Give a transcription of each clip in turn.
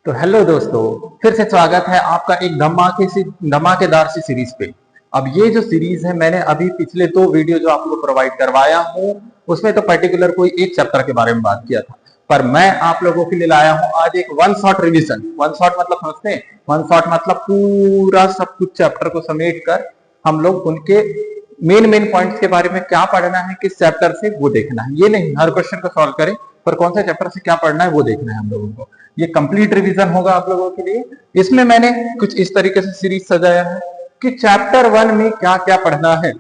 तो हेलो दोस्तों, फिर से स्वागत है आपका एक धमाकेदार सी सीरीज पे। अब ये जो सीरीज है, मैंने अभी पिछले 2 वीडियो जो आपको प्रोवाइड करवाया हूँ उसमें तो पर्टिकुलर कोई एक चैप्टर के बारे में बात किया था, पर मैं आप लोगों के लिए लाया हूँ आज एक one shot revision. One shot मतलब समझते हैं? वन शॉट मतलब पूरा सब कुछ चैप्टर को समेट कर हम लोग उनके मेन पॉइंट्स के बारे में क्या पढ़ना है, किस चैप्टर से वो देखना है। ये नहीं हर क्वेश्चन को सॉल्व करें, पर कौन सा चैप्टर से क्या पढ़ना है वो देखना है हम लोगों को। ये कंप्लीट रिवीजन होगा आप लोगों के लिए। इसमें मैंने कुछ इस तरीके से सीरीज सजाया है कि चैप्टर 1 में क्या क्या पढ़ना है।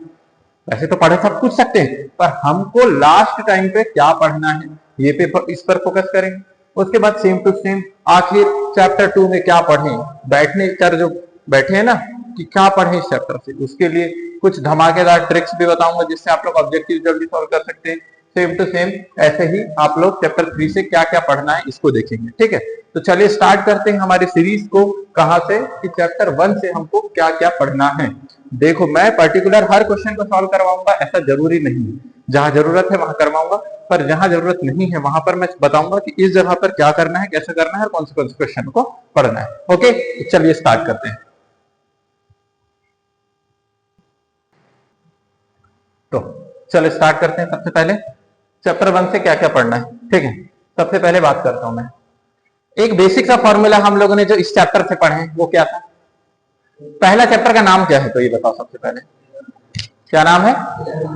वैसे तो पढ़े सब कुछ सकते हैं, पर हमको लास्ट टाइम पे क्या पढ़ना है ये पे इस पर फोकस करेंगे। उसके बाद सेम टू सेम आखिर चैप्टर 2 में क्या पढ़ें, बैठने कर जो बैठे हैं ना कि क्या पढ़ें इस चैप्टर से, उसके लिए कुछ धमाकेदार ट्रिक्स भी बताऊंगा जिससे आप लोग ऑब्जेक्टिव जल्दी सॉल्व कर सकते हैं। सेम टू सेम ऐसे ही आप लोग चैप्टर 3 से क्या क्या पढ़ना है इसको देखेंगे। ठीक है, तो चलिए स्टार्ट करते हैं हमारी सीरीज को। कहां से? कि चैप्टर 1 से हमको क्या क्या पढ़ना है। देखो, मैं पर्टिकुलर हर क्वेश्चन को सॉल्व करवाऊंगा ऐसा जरूरी नहीं है। जहां जरूरत है वहां करवाऊंगा, पर जहां जरूरत नहीं है वहां पर मैं बताऊंगा कि इस जगह पर क्या करना है, कैसे करना है और कौन से क्वेश्चन को पढ़ना है। ओके, तो चलिए स्टार्ट करते हैं। तो चलो स्टार्ट करते हैं। सबसे पहले चैप्टर 1 से क्या क्या पढ़ना है। ठीक है, सबसे पहले बात करता हूं मैं। एक बेसिक सा फॉर्मूला हम लोगों ने जो इस चैप्टर से पढ़े हैं वो क्या था? पहला चैप्टर का नाम क्या है तो ये बताओ सबसे पहले। क्या नाम है?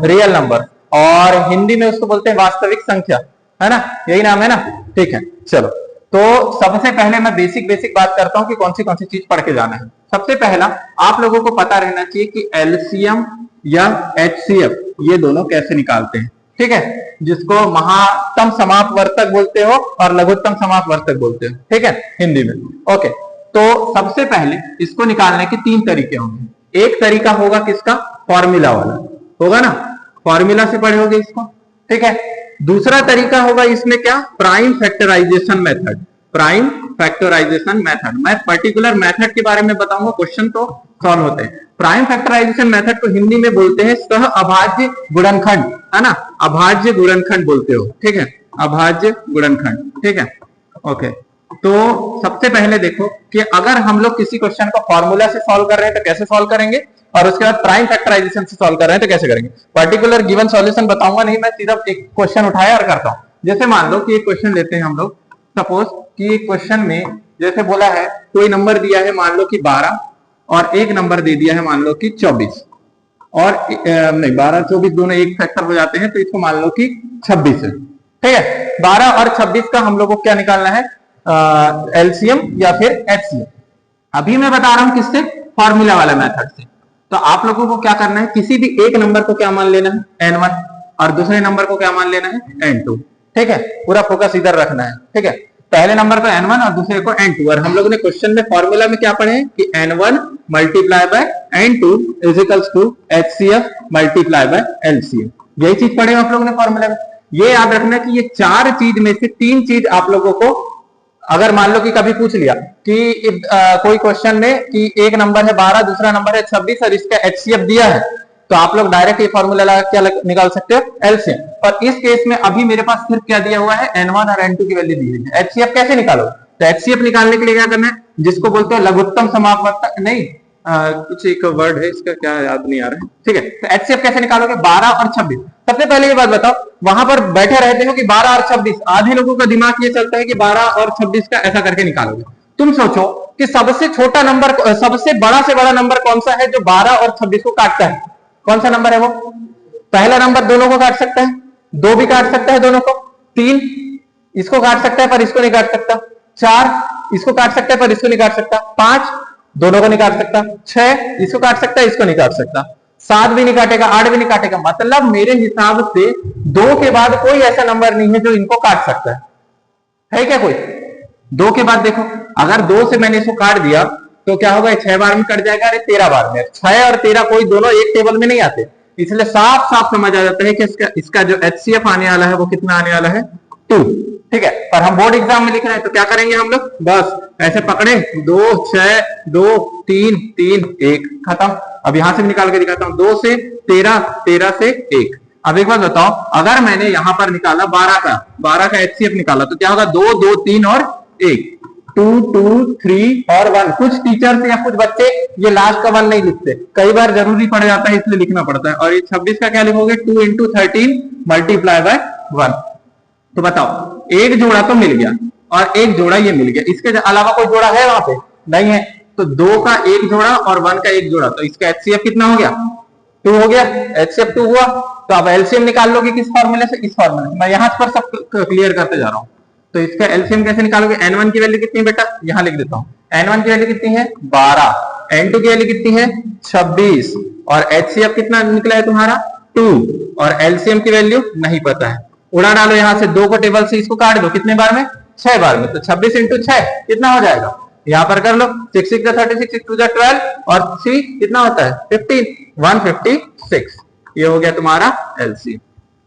रियल नंबर, और हिंदी में उसको बोलते हैं वास्तविक संख्या, है ना? यही नाम है ना? ठीक है, चलो तो सबसे पहले मैं बेसिक बात करता हूं कि कौन सी चीज पढ़ के जाना है। सबसे पहला आप लोगों को पता रहना चाहिए कि एलसीएम या एचसीएफ ये दोनों कैसे निकालते हैं। ठीक है, जिसको महात्तम समापवर्तक बोलते हो और लघुत्तम समापवर्तक बोलते हो, ठीक है, हिंदी में। ओके, तो सबसे पहले इसको निकालने के 3 तरीके होंगे। एक तरीका होगा किसका? फॉर्मूला वाला होगा ना, फॉर्मूला से पढ़े होगे इसको। ठीक है, दूसरा तरीका होगा इसमें क्या? Prime factorization method. Prime factorization method, मैं पर्टिकुलर मेथड के बारे में बताऊंगा, क्वेश्चन तो सॉल्व होते हैं। प्राइम फैक्टराइजेशन मेथड को हिंदी में बोलते हैं सह अभाज्य गुणनखंड, है ना? अभाज्य गुणनखंड बोलते हो, ठीक है, अभाज्य गुणनखंड। ठीक है, ओके। तो सबसे पहले देखो कि अगर हम लोग किसी क्वेश्चन को फॉर्मूला से सॉल्व कर रहे हैं तो कैसे सॉल्व करेंगे, और उसके बाद प्राइम फैक्टराइजेशन से सॉल्व कर रहे हैं तो कैसे करेंगे। पर्टिकुलर गिवन सॉल्यूशन बताऊंगा नहीं, मैं सिर्फ एक क्वेश्चन उठाया और करता हूं। जैसे मान लो कि एक क्वेश्चन लेते हैं हम लोग। सपोज कि एक क्वेश्चन में जैसे बोला है कोई नंबर दिया है मान लो कि 12, और एक नंबर दे दिया है मान लो कि 24, और नहीं 12 24 दोनों एक फैक्टर हो जाते हैं, तो इसको मान लो कि 26 है। ठीक है, 12 और 26 का हम लोग को क्या निकालना है? एलसीएम या फिर एचसीएम। अभी मैं बता रहा हूं किससे? फॉर्मूला वाला मेथड से। तो आप लोगों को क्या करना है? किसी भी एक नंबर को क्या मान लेना है? n1, और दूसरे नंबर को क्या मान लेना है? n2। ठीक है, पूरा फोकस इधर रखना है। ठीक है, पहले नंबर को n1 और दूसरे को n2, और हम लोगों ने क्वेश्चन में फॉर्मूला में क्या पढ़े हैं कि n1 multiply by n2 is equals to HCF multiply by LCM। यही चीज पढ़े आप लोगों ने फॉर्मूला में। ये याद रखना कि ये 4 चीज में से 3 चीज आप लोगों को, अगर मान लो कि कभी पूछ लिया कि कोई क्वेश्चन में कि एक नंबर है 12, दूसरा नंबर है 26 और इसका HCF दिया है, तो आप लोग डायरेक्ट ये फॉर्मूला लगा क्या निकाल सकते हो? एलसीएम। और इस केस में अभी मेरे पास सिर्फ क्या दिया हुआ है? n1 और n2 की वैल्यू दी हुई है। HCF कैसे निकालो? तो HCF निकालने के लिए क्या करना है? जिसको बोलते हैं लघुत्तम समापवर्तक, नहीं कुछ एक वर्ड है इसका, क्या याद नहीं आ रहा है। ठीक है, तो HCF कैसे निकालोगे? 12 और 26। सबसे पहले ये बात बताओ, वहां पर बैठे रहते हो कि 12 और 26, आधे लोगों का दिमाग ये चलता है कि 12 और 26 का ऐसा करके निकालोगे। तुम सोचो कि सबसे छोटा नंबर, सबसे बड़ा से बड़ा नंबर कौन सा है जो 12 और 26 को काटता है? कौन सा नंबर है वो? पहला नंबर दोनों को काट सकता है, 2 भी काट सकता है दोनों को, 3 इसको काट सकता है पर इसको नहीं काट सकता, 4 इसको काट सकता है पर इसको नहीं काट सकता, 5 दोनों को नहीं काट सकता, 6 इसको काट सकता है इसको नहीं काट सकता, 7 भी नहीं काटेगा, 8 भी नहीं काटेगा। मतलब मेरे हिसाब से 2 के बाद कोई ऐसा नंबर नहीं है जो इनको काट सकता है क्या कोई? 2 के बाद देखो, अगर 2 से मैंने इसको काट दिया तो क्या होगा? 6 बार में कट जाएगा, अरे 13 बार में। 6 और 13 कोई दोनों एक टेबल में नहीं आते, इसलिए साफ साफ समझ आ जाता है कि इसका जो HCF आने वाला है वो कितना आने वाला है? 2। ठीक है, पर हम बोर्ड एग्जाम में लिख रहे हैं तो क्या करेंगे हम लोग? बस ऐसे पकड़े 2 6 2 3 3 1 खत्म। अब यहां से भी निकाल के दिखाता हूं, 2 से 13, 13 से 1। अब एक बात बताओ, अगर मैंने यहां पर निकाला 12 का HCF निकाला तो क्या होगा? 2 2 3 और 1, 2 2 3 और 1। कुछ टीचर्स या कुछ बच्चे ये लास्ट का 1 नहीं लिखते, कई बार जरूरी पड़ जाता है इसलिए लिखना पड़ता है। और ये 26 का क्या लिखोगे, 2 इंटू 13 मल्टीप्लाई बाय 1। तो बताओ, एक जोड़ा तो मिल गया और एक जोड़ा ये मिल गया, इसके अलावा कोई जोड़ा है वहां पे? नहीं है। तो 2 का एक जोड़ा और 1 का एक जोड़ा, तो इसका एचसीएफ कितना हो गया, 2 हो गया। एचसीएफ 2 हुआ, तो अब एलसीएम निकाल लोगे किस फॉर्मूले से, इस फॉर्मूले से। मैं यहां पर सब क्लियर करते जा रहा हूं। तो इसका एलसीएम कैसे निकालोगे, n1 की वैल्यू कितनी है बेटा, यहां लिख देता हूं। n1 की वैल्यू कितनी है 12, n2 की वैल्यू कितनी है 26 और एचसीएफ कितना निकला है तुम्हारा 2 और एलसीएम की वैल्यू नहीं पता है। उड़ा डालो यहां से 2 को टेबल से, इसको काट दो कितने बार में, 6 बार में। तो 26 इंटू 6 कितना हो जाएगा, यहां पर कर लो, 6 6 36 6 2 12 और 3 कितना होता है 15, 156। ये हो गया तुम्हारा एलसीएम,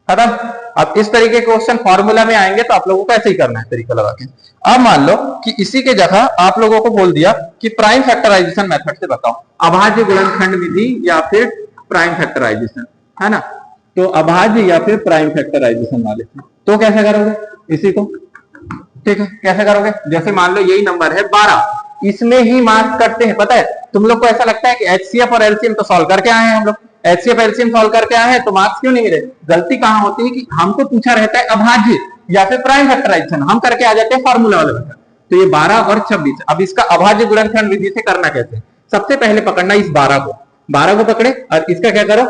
खत्म। अब इस तरीके के क्वेश्चन फॉर्मूला में आएंगे तो आप लोगों को ऐसे ही करना है तरीका लगा के। अब मान लो कि इसी के जगह आप लोगों को बोल दिया कि प्राइम फैक्टराइजेशन मेथड से बताओ, अभाज्य गुणनखंड विधि या फिर प्राइम फैक्टराइजेशन, है ना। तो अभाज्य या फिर प्राइम फैक्टराइजेशन वाले, तो कैसे करोगे इसी को, ठीक है, कैसे करोगे। जैसे मान लो यही नंबर है 12, इसमें ही मार्क करते हैं, पता है तुम लोग को ऐसा लगता है कि एचसीएफ और एलसीएम तो सॉल्व करके आए हैं हम लोग, एचसीएफ एलसीएम सॉल्व करके आए हैं तो मार्क्स क्यों नहीं मिले। गलती कहां होती है कि हमको पूछा रहता है अभाज्य या फिर प्राइम फैक्टराइजेशन, हम करके आ जाते हैं फॉर्मूला वाले मेथड। तो ये 12 और 26, अब इसका अभाज्य गुणनखंड विधि से करना कैसे, सबसे पहले पकड़ना इस 12 को पकड़े और इसका क्या करो,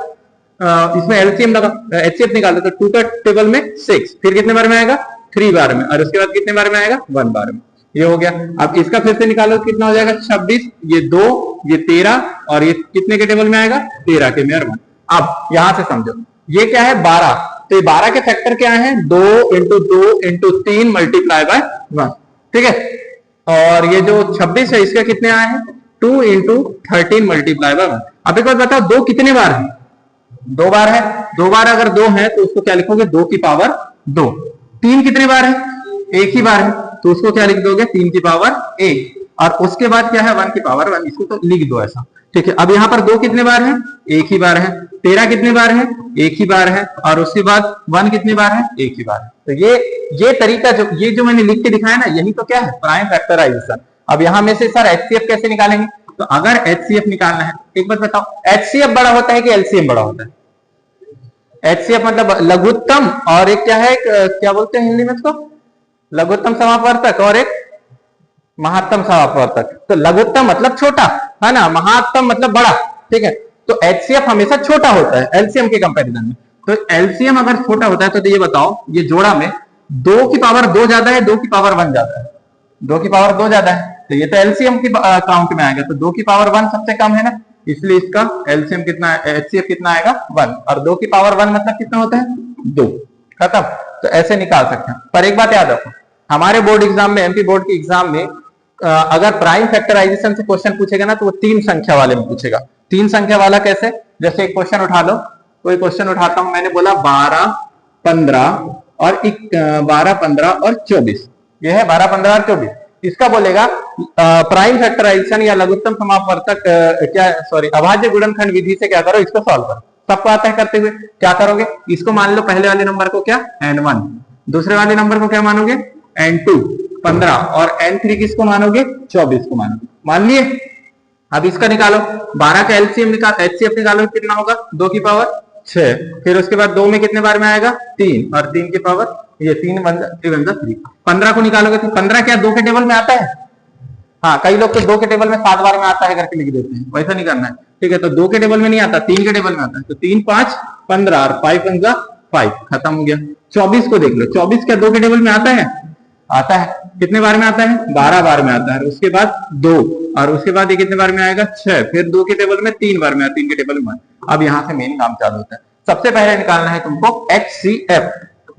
इसमें एलसीएम लगा, एचसीएफ निकाल दो। तो 2 का टेबल में 6, फिर कितने बार में आएगा 3 बार में, और उसके बाद कितने बार में आएगा 1 बार में। ये हो गया। अब इसका फिर से निकालो, कितना हो जाएगा 26, ये 2, ये 13 और ये कितने के टेबल में आएगा 13 के में 1। अब यहां से समझो ये क्या है 12, तो ये 12 के फैक्टर क्या है 2 इंटू 2 इंटू 3 मल्टीप्लाई बाय 1, ठीक है। और ये जो 26 है इसका कितने आए हैं 2 इंटू 13 मल्टीप्लाई बाय 1। अब एक बात बताओ 2 कितने बार है, 2 बार है। 2 बार अगर 2 है तो उसको क्या लिखोगे 2 की पावर 2। 3 कितने बार है, 1 ही बार है, तो उसको क्या लिख दोगे 3 की पावर 1। और उसके बाद क्या है 1 की पावर 1, इसको तो लिख दो ऐसा, ठीक है। अब यहाँ पर 2 कितने बार है, 1 ही बार है। 13 कितने बार है, 1 ही बार है। और उसके बाद 1 कितने बार है, 1 ही बार है। तो ये तरीका जो मैंने लिख के दिखाया ना, यही तो क्या है प्राइम फैक्टराइजेशन। अब यहाँ में से सर एचसीएफ कैसे निकालेंगे, तो अगर एचसीएफ निकालना है, एक बात बताओ एचसीएफ बड़ा होता है कि एलसीएम बड़ा होता है। एचसीएफ मतलब लघुत्तम, और एक क्या है, क्या बोलते हैं हिंदी में इसको, लघुत्तम समापवर्तक और एक महत्तम समापवर्तक। तो लघुत्तम मतलब छोटा, है ना, महत्तम मतलब बड़ा, ठीक है। तो एचसीएफ हमेशा छोटा होता है एलसीएम के कंपैरिजन में। तो एलसीएम अगर छोटा होता है तो ये बताओ ये जोड़ा में 2 की पावर 2 ज्यादा है, 2 की पावर 1 ज्यादा है, 2 की पावर 2 ज्यादा है, तो ये तो एलसीएम की काउंट में आएगा। तो 2 की पावर 1 सबसे कम है ना, इसलिए इसका एलसीएम कितना, एचसीएफ कितना आएगा 1, और 2 की पावर 1 मतलब कितना होता है 2, खत्म। तो ऐसे निकाल सकते हैं। पर एक बात याद रखो, हमारे बोर्ड एग्जाम में, एमपी बोर्ड के एग्जाम में अगर प्राइम फैक्टराइजेशन से क्वेश्चन पूछेगा ना तो वो 3 संख्या वाले में पूछेगा। 3 संख्या वाला कैसे, जैसे एक क्वेश्चन उठा लो, कोई क्वेश्चन उठाता हूं, मैंने बोला 12 15 और 12 15 और 24, ये है 12 15 और 24। इसका बोलेगा प्राइम फैक्टराइजेशन या लघुत्तम समापवर्तक क्या सॉरी अभाज्य गुणनखंड विधि से क्या करो, इसको सॉल्व करो। सबको आता है करते हुए, क्या करोगे, इसको मान लो पहले वाले नंबर को क्या n1, दूसरे वाले नंबर को क्या मानोगे n2 15 और n3 किसको मानोगे 24 को मानोगे, मान लिए। अब इसका निकालो, 12 का एलसीएम निकाल, एचसीएफ निकालो, कितना होगा 2 की पावर 6, फिर उसके बाद 2 में कितने बार में आएगा 3, और 3 की पावर ये 3 3। 15 को निकालोगे तो 15 क्या 2 के टेबल में आता है, हाँ कई लोग तो 2 के टेबल में 7 बार में आता है करके लिख देते हैं, वैसा नहीं करना है, ठीक है। तो 2 के टेबल में नहीं आता, 3 के टेबल में आता है। तो 3 5 15 और 5 पंजा 5, खत्म हो गया। 24 को देख लो, 24 क्या 2 के टेबल में आता है, आता है, कितने बार में आता है 12 बार में आता है। उसके बाद 2, और उसके बाद ये कितने बार में आएगा 6, फिर 2 के टेबल में 3 बार में, 3 के टेबल में। अब यहां से मेन काम चालू होता है। सबसे पहले निकालना है तुमको HCF,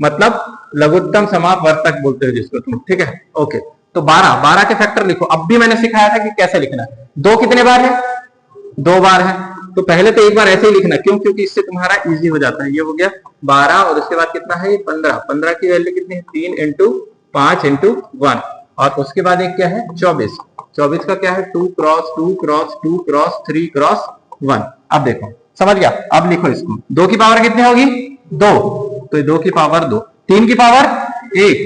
मतलब लघुत्तम समापवर्तक बोलते हो जिसको तुम, ठीक है, ओके। तो 12 के फैक्टर लिखो। अब भी मैंने सिखाया था कि कैसे लिखना है। 2 कितने बार है, 2 बार है, तो पहले तो एक बार ऐसे ही लिखना, क्यों, क्योंकि इससे तुम्हारा इजी हो जाता है। ये हो गया 12 और उसके बाद कितना है 15, 15 की वैल्यू कितनी है 3 इंटू 5 इंटू 1, और उसके बाद एक क्या है 24, 24 का क्या है 2 क्रॉस 2 क्रॉस 2 क्रॉस 3 क्रॉस 1। अब देखो समझ गया, अब लिखो इसको, 2 की पावर कितनी होगी 2, तो 2 की पावर 2, 3 की पावर 1,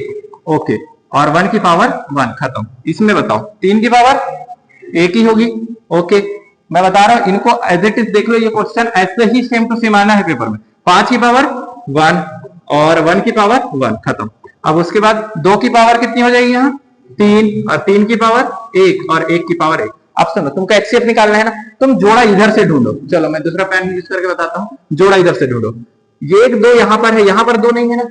ओके, और 1 की पावर 1, खत्म। इसमें बताओ 3 की पावर 1 ही होगी। ओके, मैं बता रहा हूं इनको एज इट इज देख लो, ये क्वेश्चन ऐसे ही सेम टू सेम आना है पेपर में। 5 की पावर 1 और 1 की पावर 1, खत्म। अब उसके बाद 2 की पावर कितनी हो जाएगी यहाँ 3, और 3 की पावर 1 और 1 की पावर 1। अब सुनो, तुमको एचसीएफ निकालना है ना, तुम जोड़ा इधर से ढूंढो। चलो मैं दूसरा पेन यूज करके बताता हूँ। जोड़ा इधर से ढूंढो। ये 1 2 यहाँ पर है, यहाँ पर 2 नहीं है ना,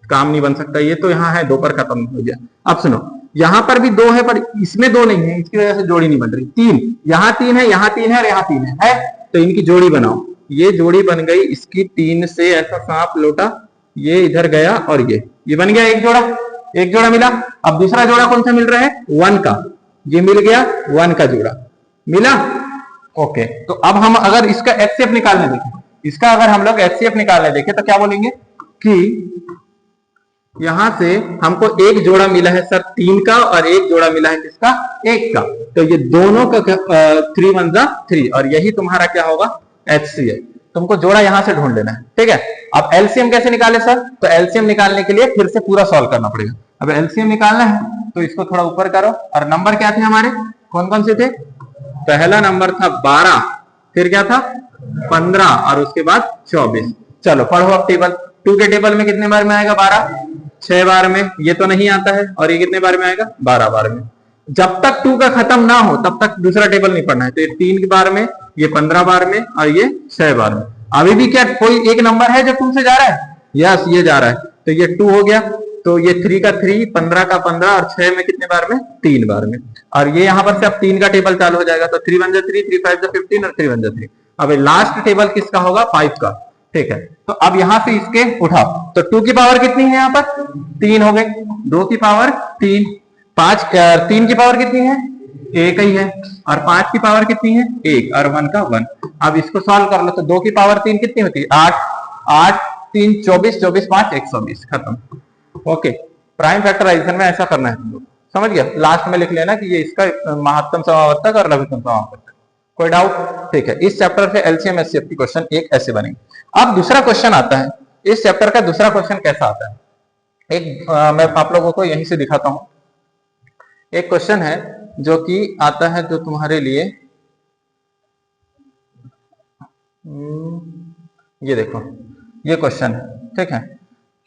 काम नहीं बन सकता। ये तो यहाँ है, 2 पर खत्म हो गया। अब सुनो, यहाँ पर भी 2 है पर इसमें 2 नहीं है, इसकी वजह से जोड़ी नहीं बन रही। 3 यहाँ 3 है, यहाँ 3 है और यहाँ 3 है, तो इनकी जोड़ी बनाओ। ये जोड़ी बन गई इसकी 3 से ऐसा सांप लोटा, ये इधर गया और ये बन गया एक जोड़ा। एक जोड़ा मिला। अब दूसरा जोड़ा कौन सा मिल रहा है 1 का, ये मिल गया 1 का जोड़ा मिला। ओके, तो अब हम अगर इसका एचसीएफ निकालने देखें, इसका अगर हम लोग एचसीएफ निकालने देखें तो क्या बोलेंगे कि यहां से हमको एक जोड़ा मिला है सर 3 का और एक जोड़ा मिला है किसका 1 का, तो ये दोनों का 3 1 जा 3 और यही तुम्हारा क्या होगा एचसीएफ। तुमको जोड़ा यहां से ढूंढ लेना है, ठीक है। अब एलसीएम कैसे निकाले सर, तो एलसीएम निकालने के लिए फिर से पूरा सॉल्व करना पड़ेगा। अब एलसीएम निकालना है तो इसको थोड़ा ऊपर करो, और नंबर क्या थे हमारे, कौन कौन से थे। पहला नंबर था 12, फिर क्या था 15 और उसके बाद 24। चलो पढ़ो अब टेबल। 2 के टेबल में कितने बार में आएगा 12, 6 बार में। ये तो नहीं आता है, और ये कितने बार में आएगा 12 बार में। जब तक 2 का खत्म ना हो तब तक दूसरा टेबल नहीं पढ़ना है। तो ये 3 बार में, ये 15 बार में और ये 6 बार में। अभी भी क्या कोई एक नंबर है जो 2 से जा रहा है, यस ये जा रहा है, तो ये 2 हो गया। तो ये 3 का 3, 15 का 15 और 6 में कितने बार में 3 बार में। और ये यहां पर से अब 3 का टेबल चालू हो जाएगा, तो 3 1 जा 3, 3 5 जा 15 और 3 1 जा 3। अब लास्ट टेबल किसका होगा 5 का, ठीक है। तो अब यहां से इसके उठाओ, तो 2 की पावर कितनी है यहाँ पर 3 हो गई, 2 की पावर 3, 3 की पावर कितनी है 1 ही है, और 5 की पावर कितनी है 1 और 1 का 1। अब इसको सॉल्व कर लो, तो 2 की पावर 3 कितनी होती है 8, 8 3 24, 24 5 120, खत्म। ओके, प्राइम फैक्टराइजेशन में ऐसा करना है तुम लोग, समझ गया। लास्ट में लिख लेना कि ये इसका महत्तम समावर्तक और लघुत्तम समावर्तक। कोई डाउट, ठीक है। इस चैप्टर से एलसीएम एचसीएफ की क्वेश्चन एक ऐसे बनेंगे। अब दूसरा क्वेश्चन आता है, इस चैप्टर का दूसरा क्वेश्चन कैसा आता है, एक मैं आप लोगों को यहीं से दिखाता हूं। एक क्वेश्चन है जो कि आता है, जो तुम्हारे लिए ये देखो, ये क्वेश्चन है, ठीक है,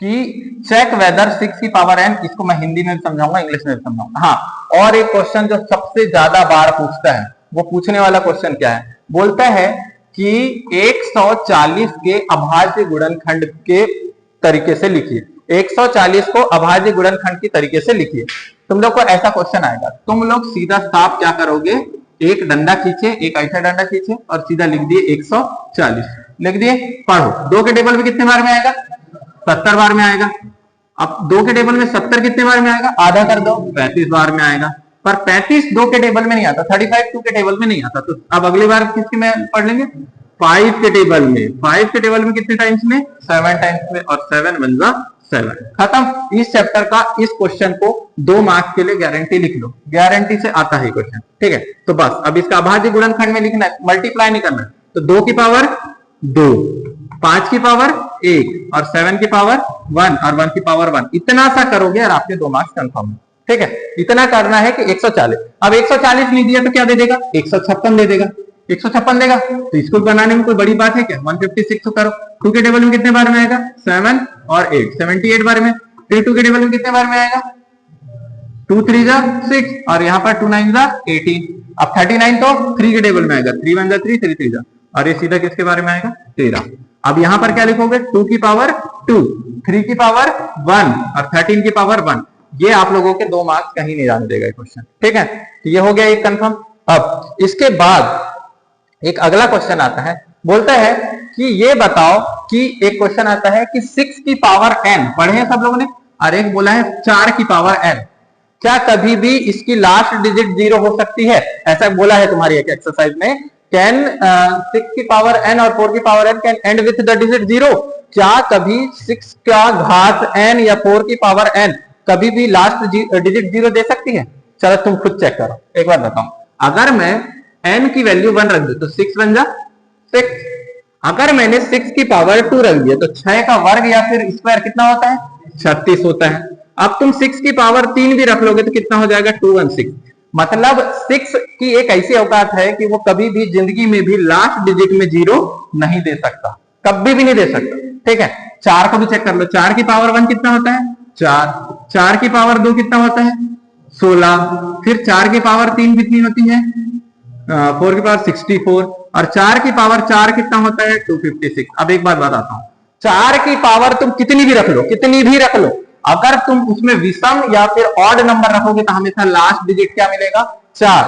कि चेक वेदर 6 की पावर n, इसको मैं हिंदी में भी समझाऊंगा, इंग्लिश में भी समझाऊंगा। हाँ, और एक क्वेश्चन जो सबसे ज्यादा बार पूछता है, वो पूछने वाला क्वेश्चन क्या है, बोलता है कि 140 के अभाज्य गुणनखंड के तरीके से लिखिए। 140 को अभाज्य गुणनखंड की तरीके से लिखिए। तुम लोग को ऐसा क्वेश्चन आएगा, तुम लोग सीधा साफ क्या करोगे, एक डंडा खींचे, एक ऐसा डंडा खींचे और सीधा लिख दिए 140, लिख दिए। पढ़ो, 2 के टेबल में कितने बार में आएगा 70 बार में आएगा। अब 2 के टेबल में 70 कितने बार में आएगा, आधा कर दो 35 बार में आएगा। पर 35 2 के टेबल में नहीं आता, 35 2 के टेबल में नहीं आता। तो अब अगली बार किसके में पढ़ लेंगे 5 के टेबल में। 5 के टेबल में कितने टाइम्स में 7 टाइम्स में, और 7 1 जा 7, खत्म। इस चैप्टर का इस क्वेश्चन को 2 मार्क्स के लिए गारंटी लिख लो, गारंटी से आता है क्वेश्चन, ठीक है। तो बस अब इसका अभाज्य गुणनखंड में लिखना है, मल्टीप्लाई नहीं करना है। तो 2 की पावर 2, 5 की पावर 1 और 7 की पावर 1 और 1 की पावर 1, इतना सा करोगे और आपके 2 मार्क्स कंफर्म है, ठीक है। इतना करना है कि 140। अब 140 नहीं दिया तो क्या दे देगा 156 दे देगा, 156 देगा। तो इसको बनाने में कोई बड़ी बात है क्या, 156 करो। 2 के टेबल में कितने बार में आएगा 7 और 8, 78 बार में। फिर 2 के टेबल में कितने बार में आएगा 2 3 जा 6 और यहाँ पर 2 9 जा 18। अब 39 तो 3 के टेबल में आएगा, 3 1 जा 3, 3 3 जा, और ये सीधा किसके बारे में आएगा 13। अब यहाँ पर क्या लिखोगे 2 की पावर 2, 3 की पावर 1 और 13 की पावर 1। ये आप लोगों के 2 मार्क्स कहीं नहीं जाने देगा क्वेश्चन, ठीक है। तो ये हो गया एक कंफर्म। अब इसके बाद एक अगला क्वेश्चन आता है, बोलता है कि ये बताओ कि एक क्वेश्चन आता है कि 6 की पावर n, पढ़े हैं सब लोगों ने, और एक बोला है 4 की पावर n, क्या कभी भी इसकी लास्ट डिजिट 0 हो सकती है, ऐसा बोला है तुम्हारी एक एक्सरसाइज में। कैन 6 की पावर n और 4 की power n can and with the digit 0, क्या कभी 6 का घात n या 4 की पावर n कभी भी लास्ट डिजिट 0 दे सकती है। चलो तुम खुद चेक करो, एक बार बताओ, अगर मैं n की वैल्यू 1 रख दू तो 6 बन जा 6। अगर मैंने 6 की पावर 2 रख दिया तो 6 का वर्ग या फिर स्क्वायर कितना होता है 36 होता है। अब तुम 6 की पावर 3 भी रख लोगे तो कितना हो जाएगा 216। मतलब 6 की एक ऐसी औकात है कि वो कभी भी जिंदगी में भी लास्ट डिजिट में 0 नहीं दे सकता, कभी भी नहीं दे सकता। ठीक है, 4 को भी चेक कर लो, 4 की पावर 1 कितना होता है 4, 4 की पावर 2 कितना होता है 16, फिर 4 की पावर 3 कितनी होती है 4 की पावर 64, और 4 की पावर 4 कितना होता है 256। अब एक बात बताता हूं, 4 की पावर तुम कितनी भी रख लो, कितनी भी रख लो, अगर तुम उसमें विषम या फिर ऑड नंबर रखोगे तो हमेशा लास्ट डिजिट क्या मिलेगा 4,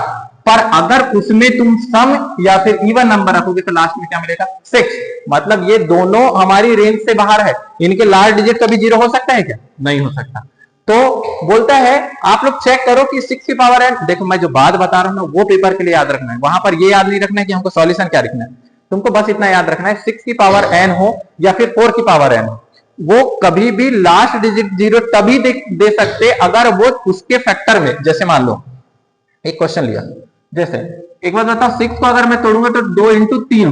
पर अगर उसमें तुम सम या फिर इवन नंबर रखोगे तो लास्ट में क्या मिलेगा 6। मतलब ये दोनों हमारी रेंज से बाहर है, इनके लास्ट डिजिट कभी 0 हो सकता है क्या, नहीं हो सकता। तो बोलता है आप लोग चेक करो कि 6 की पावर है, देखो मैं जो बात बता रहा हूं ना वो पेपर के लिए याद रखना है, वहां पर ये याद नहीं रखना है कि हमको सॉल्यूशन क्या लिखना है, तुमको बस इतना याद रखना है 6 की पावर n हो या फिर 4 की पावर n हो, वो कभी भी लास्ट डिजिट 0 तभी दे सकते अगर वो उसके फैक्टर में, जैसे मान लो एक क्वेश्चन लिया, जैसे एक बात बताओ 6 को अगर मैं तोड़ूंगा तो 2 इंटू 3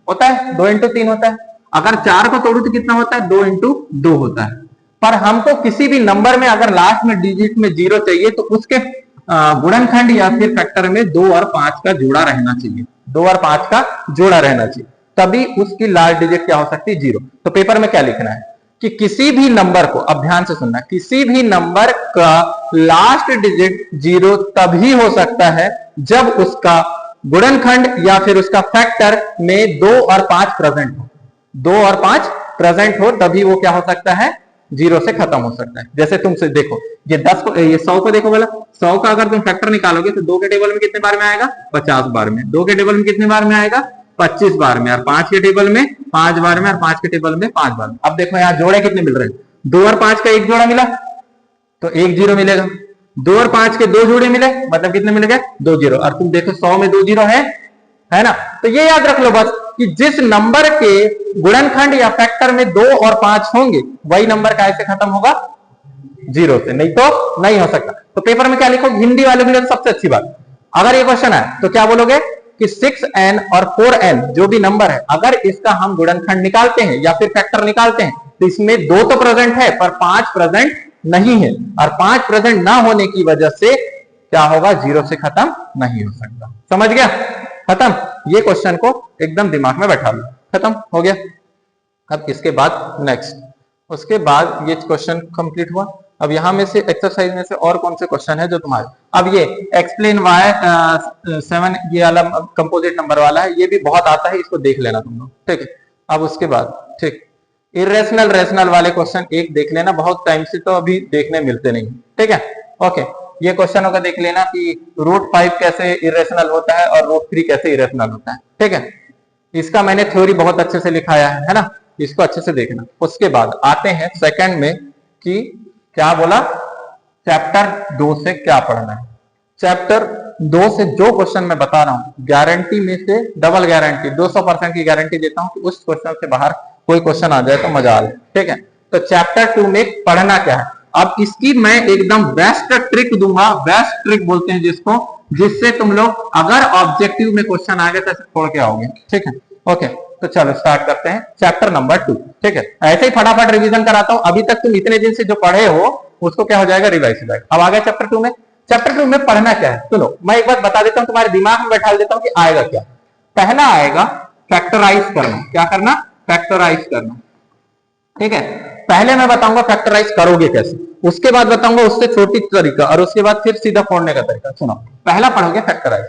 होता है 2 इंटू 3 होता है, अगर 4 को तोड़ू तो कितना होता है 2 इंटू 2 होता है। पर हमको किसी भी नंबर में अगर लास्ट में डिजिट में 0 चाहिए तो उसके गुणनखंड या फिर फैक्टर में 2 और 5 का जोड़ा रहना चाहिए, 2 और 5 का जोड़ा रहना चाहिए, तभी उसकी लास्ट डिजिट क्या हो सकती है 0। तो पेपर में क्या लिखना है कि किसी भी नंबर को, अब ध्यान से सुनना, किसी भी नंबर का लास्ट डिजिट 0 तभी हो सकता है जब उसका गुणनखंड या फिर उसका फैक्टर में 2 और 5 प्रेजेंट हो, 2 और 5 प्रेजेंट हो तभी वो क्या हो सकता है 0 से खत्म हो सकता है। जैसे तुमसे देखो ये 10 को, ये 100 को देखो बोला, 100 का अगर तुम फैक्टर निकालोगे तो 2 के टेबल में कितने बार में आएगा 50 बार में, 2 के टेबल में कितने बार में आएगा 25 बार में, और 5 के टेबल में 5 बार में, और 5 के टेबल में 5 बार में। अब देखो यहाँ जोड़े कितने मिल रहे हैं, 2 और 5 का एक जोड़ा मिला तो 1 0 मिलेगा, 2 और 5 के 2 जोड़े मिले मतलब कितने मिल गए 2 0, और तुम देखो 100 में 2 0 है ना। तो ये याद रख लो बस कि जिस नंबर के गुणनखंड या फैक्टर में 2 और 5 होंगे वही नंबर कैसे खत्म होगा 0 से, नहीं तो नहीं हो सकता। तो पेपर में क्या लिखोगे, हिंदी वालों के लिए सबसे अच्छी बात, अगर ये क्वेश्चन है तो क्या बोलोगे कि 6n और 4n जो भी नंबर है अगर इसका हम गुणनखंड निकालते हैं या फिर फैक्टर निकालते हैं तो इसमें 2 तो प्रेजेंट है पर 5 प्रेजेंट नहीं है, और 5 प्रेजेंट ना होने की वजह से क्या होगा 0 से खत्म नहीं हो सकता। समझ गया, खत्म। ये क्वेश्चन को एकदम दिमाग में बैठा लो, खत्म हो गया। अब इसके बाद नेक्स्ट, उसके बाद ये क्वेश्चन कंप्लीट हुआ। अब यहां में से एक्सरसाइज में से और कौन से क्वेश्चन है जो तुम्हारे, अब ये एक्सप्लेन वाई 7 ये वाला कंपोजिट नंबर वाला है, ये भी बहुत आता है, इसको देख लेना तुम लोग, ठीक है। अब उसके बाद ठीक इरेशनल रेशनल वाले क्वेश्चन एक देख लेना, बहुत टाइम से तो अभी देखने मिलते नहीं, ठीक है। ओके, ये क्वेश्चनों का देख लेना कि √5 कैसे इरेशनल होता है और √3 कैसे इरेशनल होता है, ठीक है। इसका मैंने थ्योरी बहुत अच्छे से लिखाया है ना, इसको अच्छे से देखना। उसके बाद आते हैं सेकंड में कि क्या बोला, चैप्टर 2 से क्या पढ़ना है। चैप्टर 2 से जो क्वेश्चन मैं बता रहा हूं गारंटी में से डबल गारंटी 200% की गारंटी देता हूं कि उस क्वेश्चन से बाहर कोई क्वेश्चन आ जाए तो मजा आ जाए, ठीक है। तो चैप्टर 2 में पढ़ना क्या है, अब इसकी मैं एकदम बेस्ट ट्रिक दूंगा, बेस्ट ट्रिक बोलते हैं जिसको, जिससे तुम लोग अगर ऑब्जेक्टिव में क्वेश्चन आ गए तो छोड़ के आओगे, ठीक है। ओके, तो चलो स्टार्ट करते हैं चैप्टर नंबर 2, ठीक है। ऐसे ही फटाफट रिवीजन कराता हूं, अभी तक तुम इतने दिन से जो पढ़े हो उसको क्या हो जाएगा रिवाइज हो जाएगा। अब आ गया चैप्टर 2 में। चैप्टर 2 में पढ़ना क्या है, सुनो मैं एक बार बता देता हूं, तुम्हारे दिमाग में बैठा देता हूं कि आएगा क्या। पहला आएगा फैक्टराइज करना, क्या करना, फैक्टराइज करना, ठीक है। पहले मैं बताऊंगा फैक्टराइज करोगे कैसे, उसके बाद बताऊंगा उससे छोटी तरीका, और उसके बाद फिर सीधा फोड़ने का तरीका। सुनो, पहला पढ़ोगे फैक्टराइज,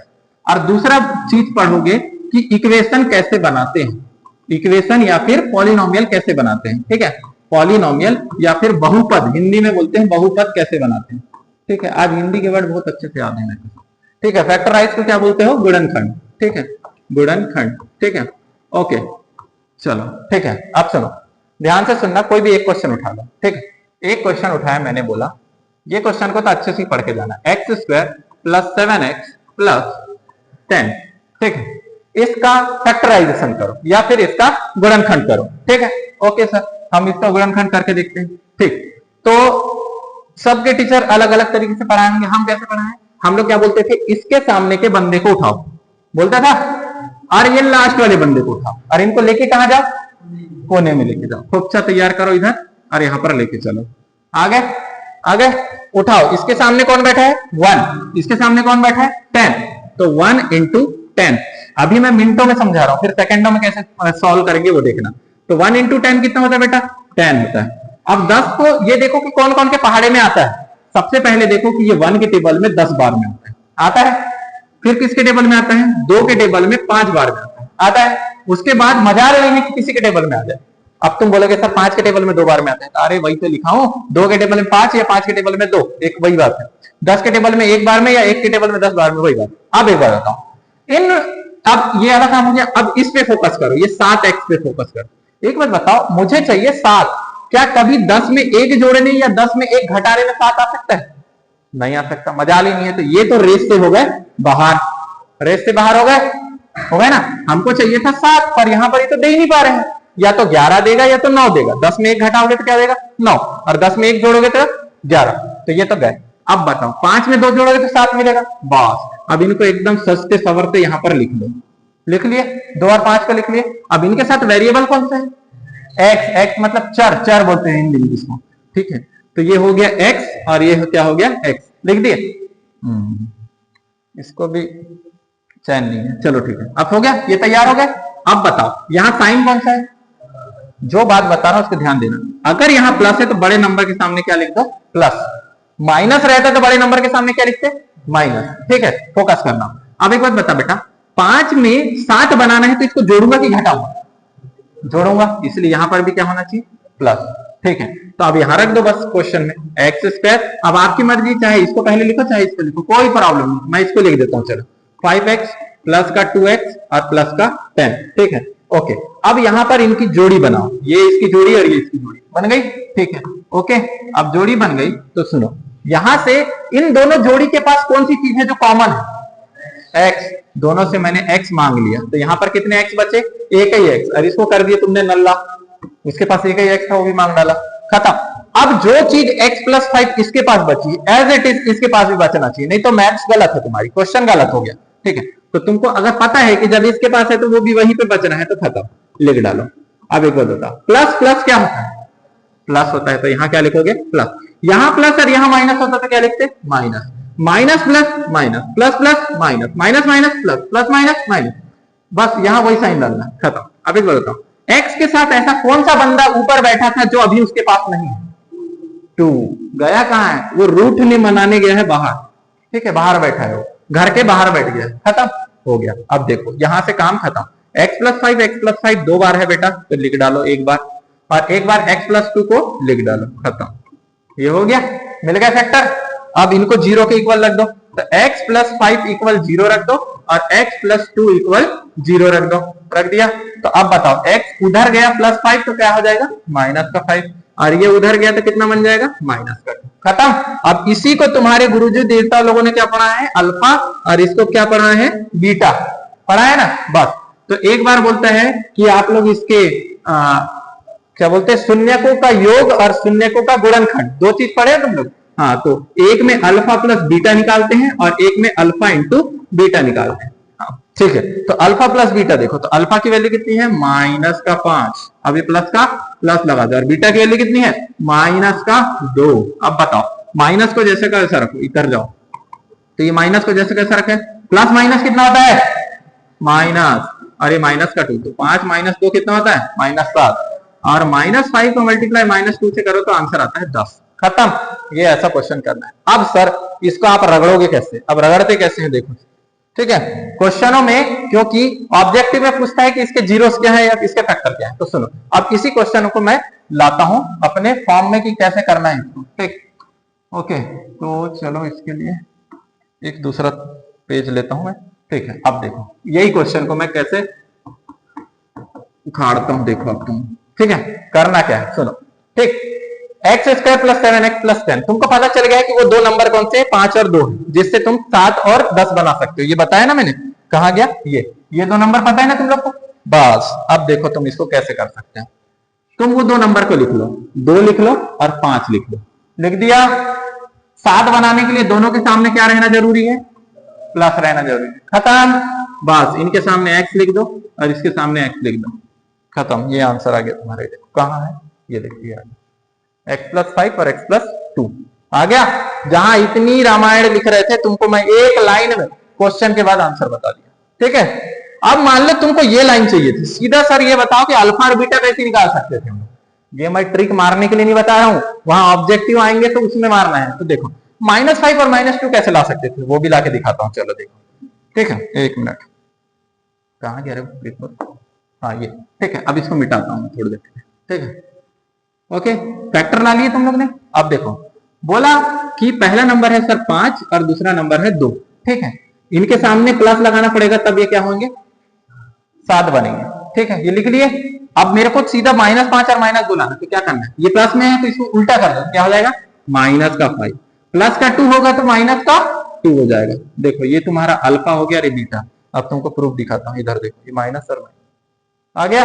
और दूसरा चीज पढ़ोगे कि इक्वेशन कैसे बनाते हैं, इक्वेशन या फिर पॉलिनोमियल कैसे बनाते हैं, ठीक है। पॉलिनोमियल या फिर बहुपद, हिंदी में बोलते हैं बहुपद कैसे बनाते हैं, ठीक है। आज हिंदी के वर्ड बहुत अच्छे से याद है, ठीक है। फैक्टराइज को क्या बोलते हो, गुणनखंड, ठीक है, गुणनखंड, ठीक है। ओके चलो, ठीक है। अब सुनो ध्यान से सुनना, कोई भी एक क्वेश्चन उठा लो, ठीक है। एक क्वेश्चन उठाया मैंने, बोला ये क्वेश्चन को तो अच्छे से पढ़ के जाना, x² + 7x + 10, ठीक है। इसका फैक्टराइजेशन करो या फिर इसका गुणनखंड करो, ठीक है। ओके सर, हम इसका गुणनखंड करके देखते हैं, ठीक। तो सबके टीचर अलग अलग तरीके से पढ़ाएंगे, हम कैसे पढ़ाएं, हम लोग क्या बोलते थे, इसके सामने के बंदे को उठाओ बोलता था, और ये लास्ट वाले बंदे को उठाओ और इनको लेके कहां जाओ, कोने में लेके जाओ, खोपचा तैयार करो इधर और यहां पर लेके चलो, आ गए। आ गए, उठाओ, इसके सामने कौन बैठा है 1, इसके सामने कौन बैठा है 10, तो 1 इंटू 10। अभी मैं मिनटों में समझा रहा हूं, फिर सेकंडों में कैसे सॉल्व करेंगे वो देखना। तो 1 इंटू 10 कितना होता है बेटा 10 होता है। अब 10 को ये देखो कि कौन कौन के पहाड़े में आता है। सबसे पहले देखो कि ये 1 के टेबल में 10 बार में आता है। फिर किसके टेबल में आता है 2 के टेबल में 5 बार में आता है। उसके बाद मजाल नहीं है कि किसी के टेबल में आ जाए। अब तुम बोलोगे सर 5 के टेबल में 2 बार में आता है, अरे वही तो लिखा हूं, 2 के टेबल में 5 या 5 के टेबल में 2, एक वही बात है। 10 के टेबल में 1 बार में या 1 के टेबल में 10 बार में, वही बात। अब एक बार बताओ इन, अब ये वाला काम हो गया, अब इस पे फोकस करो, ये 7x पे फोकस करो। एक बात बताओ, मुझे चाहिए 7, क्या कभी 10 में 1 जोड़ने या 10 में 1 घटाने में 7 आ सकता है? नहीं आ सकता, मजाल ही नहीं है। तो ये तो रेस से हो गए बाहर, रेस से बाहर हो गए ना। हमको चाहिए था 7, पर यहां पर ये तो दे ही नहीं पा रहे हैं, या तो 11 देगा या तो 9 देगा। 10 में 1 घटाओगे तो क्या देगा 9, और 10 में 1 जोड़ोगे तो 11, तो ये तो गए। अब बताओ 5 में 2 जोड़ोगे तो 7 मिलेगा, बस। अब इनको एकदम सस्ते सवरते यहां पर लिख लो, लिख लिए 2 और 5 को लिख लिए। अब इनके साथ वेरिएबल कौन सा है x मतलब चर बोलते हैं हिंदी में इसको, ठीक है। तो ये हो गया x और ये क्या हो गया x, लिख दिए। इसको भी चैन नहीं है, चलो ठीक है, अब हो गया, ये तैयार हो गया। अब बताओ यहां साइन कौन सा है, जो बात बता रहा हूं उसको ध्यान देना। अगर यहां प्लस है तो बड़े नंबर के सामने क्या लिख दो प्लस, माइनस रहता तो बड़े नंबर के सामने क्या लिखते माइनस, ठीक है, फोकस करना। अब एक बात बता बेटा, 5 में 7 बनाना है तो इसको जोड़ूंगा कि घटाऊंगा? जोड़ूंगा, इसलिए यहां पर भी क्या होना चाहिए प्लस, ठीक है। तो अब यहां रख दो बस क्वेश्चन में एक्स स्क्वायर। अब आपकी मर्जी, चाहे इसको पहले लिखो चाहे इसको लिखो, कोई प्रॉब्लम नहीं, मैं इसको लिख देता हूं। चलो 5x प्लस का 2x और प्लस का 10, ठीक है, ओके। अब यहां पर इनकी जोड़ी बनाओ, ये इसकी जोड़ी और ये इसकी जोड़ी बन गई, ठीक है, ओके। अब जोड़ी बन गई तो सुनो, यहां से इन दोनों जोड़ी के पास कौन सी चीज है जो कॉमन है, x। दोनों से मैंने x मांग लिया, तो यहां पर कितने x बचे, एक ही x, और इसको कर दिया तुमने नल्ला, उसके पास एक ही x था वो भी मांग डाला, खत्म। अब जो चीज x प्लस 5 इसके पास बची एज इट इज इसके पास भी बचना चाहिए, नहीं तो मैथ्स गलत है, तुम्हारी क्वेश्चन गलत हो गया, ठीक है। तो तुमको अगर पता है कि जब इसके पास है तो वो भी वहीं पे बचना है, तो खत्म, लिख डालो। अब एक बात बताओ, प्लस प्लस क्या होता है, प्लस होता है, तो यहां क्या लिखोगे प्लस, यहां प्लस और यहां माइनस होता तो क्या लिखते minus, minus plus minus, plus plus minus, minus minus plus, plus minus minus, बस यहां वही साइन डालना, खत्म। अब एक बात बताओ, x के साथ ऐसा कौन सा बंदा ऊपर बैठा था जो अभी उसके पास नहीं है, 2 गया कहां है, वो रूट ने मनाने गया है बाहर, ठीक है, बाहर बैठा है, वो घर के बाहर बैठ गया, खत्म हो गया। अब देखो यहां से काम खत्म, x प्लस 5 2 बार है बेटा, तो लिख डालो एक बार, और एक बार x प्लस 2 को लिख डालो, खत्म, ये हो गया, मिल गया फैक्टर। अब इनको 0 के इक्वल रख दो, तो x प्लस 5 इक्वल 0 रख दो और x प्लस 2 इक्वल 0 रख दो, रख दिया। तो अब बताओ x उधर गया प्लस 5 तो क्या हो जाएगा माइनस का 5, और ये उधर गया तो कितना बन जाएगा माइनस का 2, खत्म। अब इसी को तुम्हारे गुरुजी देवता लोगों ने क्या पढ़ा है अल्फा, और इसको क्या पढ़ा है बीटा, पढ़ा है ना, बस। तो एक बार बोलता है कि आप लोग इसके क्या बोलते हैं शून्यकों का योग और शून्यकों का गुणनखंड, 2 चीज पढ़े तुम लोग, हाँ। तो एक में अल्फा प्लस बीटा निकालते हैं और एक में अल्फा इंटू बीटा निकालते हैं, ठीक है। तो अल्फा प्लस बीटा देखो, तो अल्फा की वैल्यू कितनी है माइनस का 5, अब ये प्लस का प्लस लगा दो, और बीटा की वैल्यू कितनी है माइनस का 2। अब बताओ माइनस को जैसे का वैसा रखो, इधर जाओ, तो ये माइनस को जैसे कैसा रखे, प्लस माइनस कितना होता है माइनस, और ये माइनस का 2, तो 5 माइनस 2 कितना होता है -7, और -5 को मल्टीप्लाई -2 से करो तो आंसर आता है 10, खत्म। ये ऐसा क्वेश्चन करना है। अब सर इसको आप रगड़ोगे कैसे, अब रगड़ते कैसे हैं देखो, ठीक है। क्वेश्चनों में क्योंकि ऑब्जेक्टिव में पूछता है कि इसके जीरोस क्या है या इसके फैक्टर क्या है, तो सुनो अब इसी क्वेश्चन को मैं लाता हूं अपने फॉर्म में कि कैसे करना है इसको, ठीक, ओके। तो चलो इसके लिए एक दूसरा पेज लेता हूं मैं, ठीक है। अब देखो यही क्वेश्चन को मैं कैसे उखाड़ता हूं, देखो अब तुम, ठीक है, करना क्या है सुनो, ठीक। X square plus 7x plus 10, तुमको पता चल गया है कि वो 2 नंबर कौन से 5 और 2 है, जिससे तुम 7 और 10 बना सकते हो, ये बताया ना मैंने, कहा गया ये 2 नंबर पता है ना तुम लोग को, बस। अब देखो तुम इसको कैसे कर सकते हैं, तुम वो 2 नंबर को लिख लो, 2 लिख लो और 5 लिख लो, लिख दिया। 7 बनाने के लिए दोनों के सामने क्या रहना जरूरी है प्लस रहना जरूरी है, खत्म, बस। इनके सामने x लिख दो और इसके सामने x लिख दो, खत्म, ये आंसर आ गया तुम्हारे, देखो कहां है, ये देखिए x प्लस 5 और x प्लस 2, आ गया। जहां इतनी रामायण लिख रहे थे तुमको मैं एक लाइन में क्वेश्चन के बाद आंसर बता दिया, ठीक है। अब मान लो तुमको ये लाइन चाहिए थी, सीधा सर ये बताओ कि अल्फा और बीटा कैसे निकाल सकते थे हम लोग। ये मैं ट्रिक मारने के लिए नहीं बता रहा हूं, वहां ऑब्जेक्टिव आएंगे तो उसमें मारना है। तो देखो -5 और -2 कैसे ला सकते थे, वो भी लाके दिखाता हूं, चलो देखो, ठीक है। एक मिनट, कहां गया रे, हाँ ये, ठीक है। अब इसको मिटाता हूं थोड़ी देर, ठीक है। ओके, फैक्टर ला लिए तुम लोग ने। अब देखो बोला कि पहला नंबर है सर 5 और दूसरा नंबर है 2, ठीक है। इनके सामने प्लस लगाना पड़ेगा तब ये क्या होंगे, 7 बनेंगे, ठीक है। ये लिख लिए। अब मेरे को सीधा -5 और -2 लाना, तो क्या करना है, ये प्लस में है तो इसको उल्टा कर दो, क्या हो जाएगा -5, प्लस का 2 होगा तो माइनस का 2 हो जाएगा। देखो ये तुम्हारा अल्फा हो गया, रे बीटा। अब तुमको प्रूफ दिखाता हूं, इधर देखो, ये माइनस और माइनस आ गया,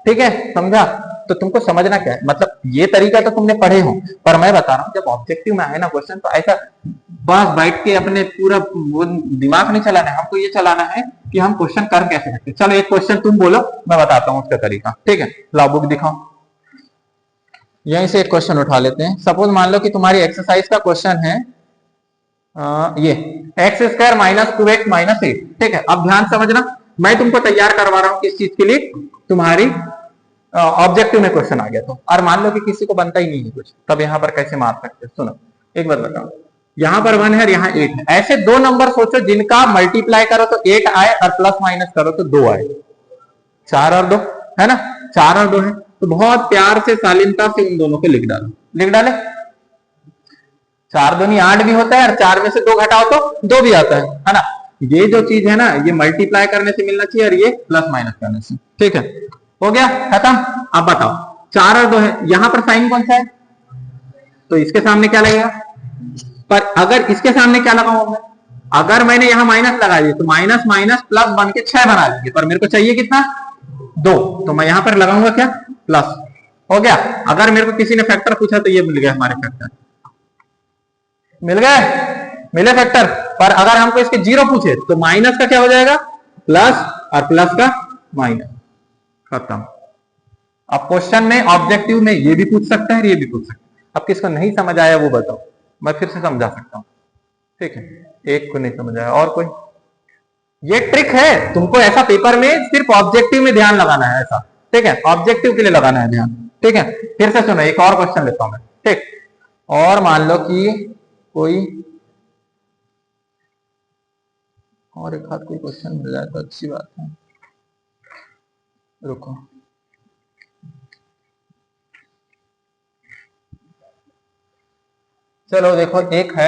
ठीक है, समझा। तो तुमको समझना क्या है, मतलब ये तरीका तो तुमने पढ़े हो, पर मैं बता रहा हूं जब ऑब्जेक्टिव में आए ना क्वेश्चन, तो ऐसा बस बैठ के अपने पूरा दिमाग नहीं चलाना है, हमको ये चलाना है कि हम क्वेश्चन कर कैसे सकते। चलो एक क्वेश्चन तुम बोलो, मैं बताता हूं उसका तरीका, ठीक है। लाओ बुक दिखाओ। यहीं से एक क्वेश्चन उठा लेते हैं। सपोज मान लो कि तुम्हारी एक्सरसाइज का क्वेश्चन है ये x² - 2x - 8, ठीक है। अब ध्यान समझना, मैं तुमको तैयार करवा रहा हूं किस चीज के लिए, तुम्हारी ऑब्जेक्टिव में क्वेश्चन आ गया तो, और मान लो कि किसी को बनता ही नहीं है कुछ, तब यहां पर कैसे मार सकते। सुनो एक बात बताओ, यहां पर 1 है और यहां 8 है। ऐसे दो नंबर सोचो जिनका मल्टीप्लाई करो तो 8 आए और प्लस माइनस करो तो 2 आए। 4 और 2 है ना, 4 और 2 है। तो बहुत प्यार से शालीनता से उन दोनों को लिख डालो, लिख डाले। 4 दूनी 8 भी होता है और 4 में से 2 घटाओ तो 2 भी आता है ना। ये जो चीज है ना, ये मल्टीप्लाई करने से मिलना चाहिए और ये प्लस माइनस करने से, ठीक है। हो गया, खत्म। अब बताओ 4 और 2 है, यहां पर साइन कौन सा है, तो इसके सामने क्या लगेगा। पर अगर इसके सामने क्या लगाऊंगा मैं, अगर मैंने यहां माइनस लगा दिया तो माइनस माइनस प्लस बन के 6 बना लेंगे, पर मेरे को चाहिए कितना 2, तो मैं यहां पर लगाऊंगा क्या प्लस। हो गया। अगर मेरे को किसी ने फैक्टर पूछा तो ये मिल गया, हमारे फैक्टर मिल गए, मिले फैक्टर। पर अगर हमको इसके 0 पूछे तो माइनस का क्या हो जाएगा प्लस और प्लस का माइनस, खत्म। अब क्वेश्चन में ऑब्जेक्टिव में ये भी पूछ सकता है, ये भी पूछ सकता है। अब किसको नहीं समझ आया वो बताओ, मैं फिर से समझा सकता हूं, ठीक है। एक को नहीं समझ आया, और कोई। ये ट्रिक है, तुमको ऐसा पेपर में सिर्फ ऑब्जेक्टिव में ध्यान लगाना है, ऐसा, ठीक है। ऑब्जेक्टिव के लिए लगाना है ध्यान, ठीक है। फिर से सुनो, एक और क्वेश्चन लेता हूं मैं, ठीक। और मान लो कि कोई और एक हाथ कोई क्वेश्चन मिल जाए तो अच्छी बात है। रुको, चलो देखो, एक है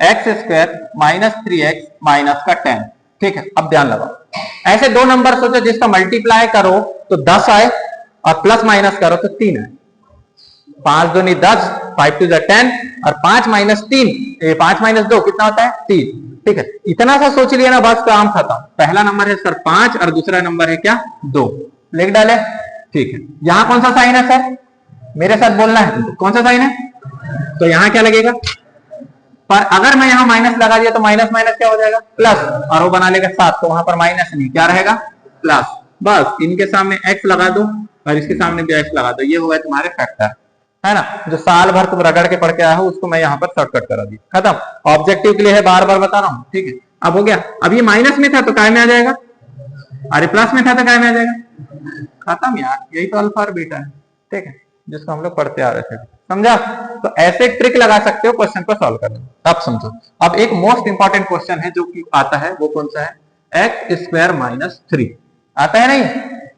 x² - 3x - का 10, ठीक है। अब ध्यान लगाओ, ऐसे दो नंबर सोचो जिसका मल्टीप्लाई करो तो 10 आए और प्लस माइनस करो तो 3 आए। 5 दूनी 10, 5 2 10, और 5 - 3, 5 - 2 कितना होता है 3, ठीक है। इतना सा सोच लिया ना, बस काम खत्म। पहला नंबर है सर 5 और दूसरा नंबर है क्या 2, लिख डाले, ठीक है। यहां कौन सा साइन है सर, मेरे साथ बोलना है, कौन सा साइन है, तो यहां क्या लगेगा। पर अगर मैं यहां माइनस लगा दिया तो माइनस माइनस क्या हो जाएगा प्लस, और वो बना लेगा 7, तो वहां पर माइनस नहीं, क्या रहेगा प्लस। बस इनके सामने x लगा दो और इसके सामने भी x लगा दो, ये होगा तुम्हारे फैक्टर, है ना। जो साल भर तुम रगड़ के पढ़ के आए हो उसको मैं यहाँ पर शॉर्टकट करा दी, खत्म। ऑब्जेक्टिव के लिए है, बार बार बता रहा हूँ, ठीक है। अब हो गया। अब ये माइनस में था तो काय में आ जाएगा, अरे प्लस में था तो काय में आ जाएगा, खत्म यार। यही तो अल्फा और बीटा है, ठीक है, जिसको हम लोग पढ़ते आ रहे थे, समझा। तो ऐसे एक ट्रिक लगा सकते हो क्वेश्चन को सॉल्व करने में। अब समझो, अब एक मोस्ट इंपॉर्टेंट क्वेश्चन है जो कि आता है, वो कौन सा है, x² - 3 आता है नहीं।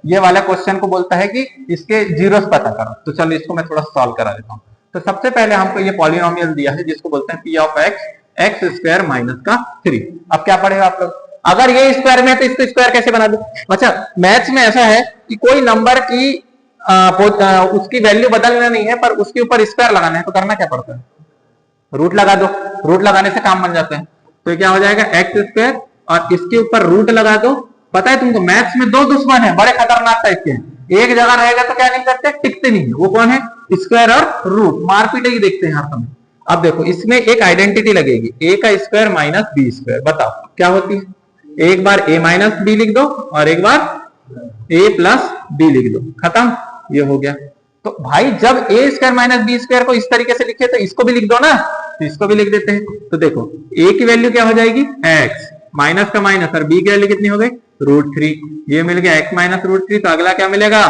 ये वाला क्वेश्चन को बोलता है कि इसके जीरोस पता करो। तो चलो इसको मैं थोड़ा सॉल्व करा देता हूं। तो सबसे पहले हमको ये पॉलिनोमियल दिया है जिसको बोलते हैं p ऑफ x, x² - 3। अब क्या पढ़ेगा आप लोग, अगर ये स्क्वायर में है तो इसको स्क्वायर कैसे बना दो। अच्छा, मैथ्स में ऐसा है कि कोई नंबर की उसकी वैल्यू बदलना नहीं है, पर उसके ऊपर स्क्वायर लगाना है, तो करना क्या पड़ता है, रूट लगा दो। रूट लगाने से काम बन जाता है। तो क्या हो जाएगा x² और इसके ऊपर रूट लगा दो। पता है तुमको मैथ्स में 2 दुश्मन है बड़े खतरनाक टाइप के हैं, एक जगह रहेगा तो क्या नहीं करते, टिकते नहीं है। वो कौन है, स्क्वायर और रूट, मारपीट ही देखते हैं हर समय। अब देखो इसमें एक आइडेंटिटी लगेगी, a का स्क्वायर माइनस b स्क्वायर, बताओ क्या होती है। एक बार a माइनस b लिख दो और एक बार a प्लस b लिख दो, खत्म, ये हो गया। तो भाई जब ए स्क्वायर माइनस बी स्क्वायर को इस तरीके से लिखे तो इसको भी लिख दो ना, तो इसको भी लिख देते हैं। तो देखो ए की वैल्यू क्या हो जाएगी एक्स, माइनस का माइनस, और बी की वैल्यू कितनी हो गई √3, ये मिल गया एक्स माइनस √3, तो अगला क्या मिलेगा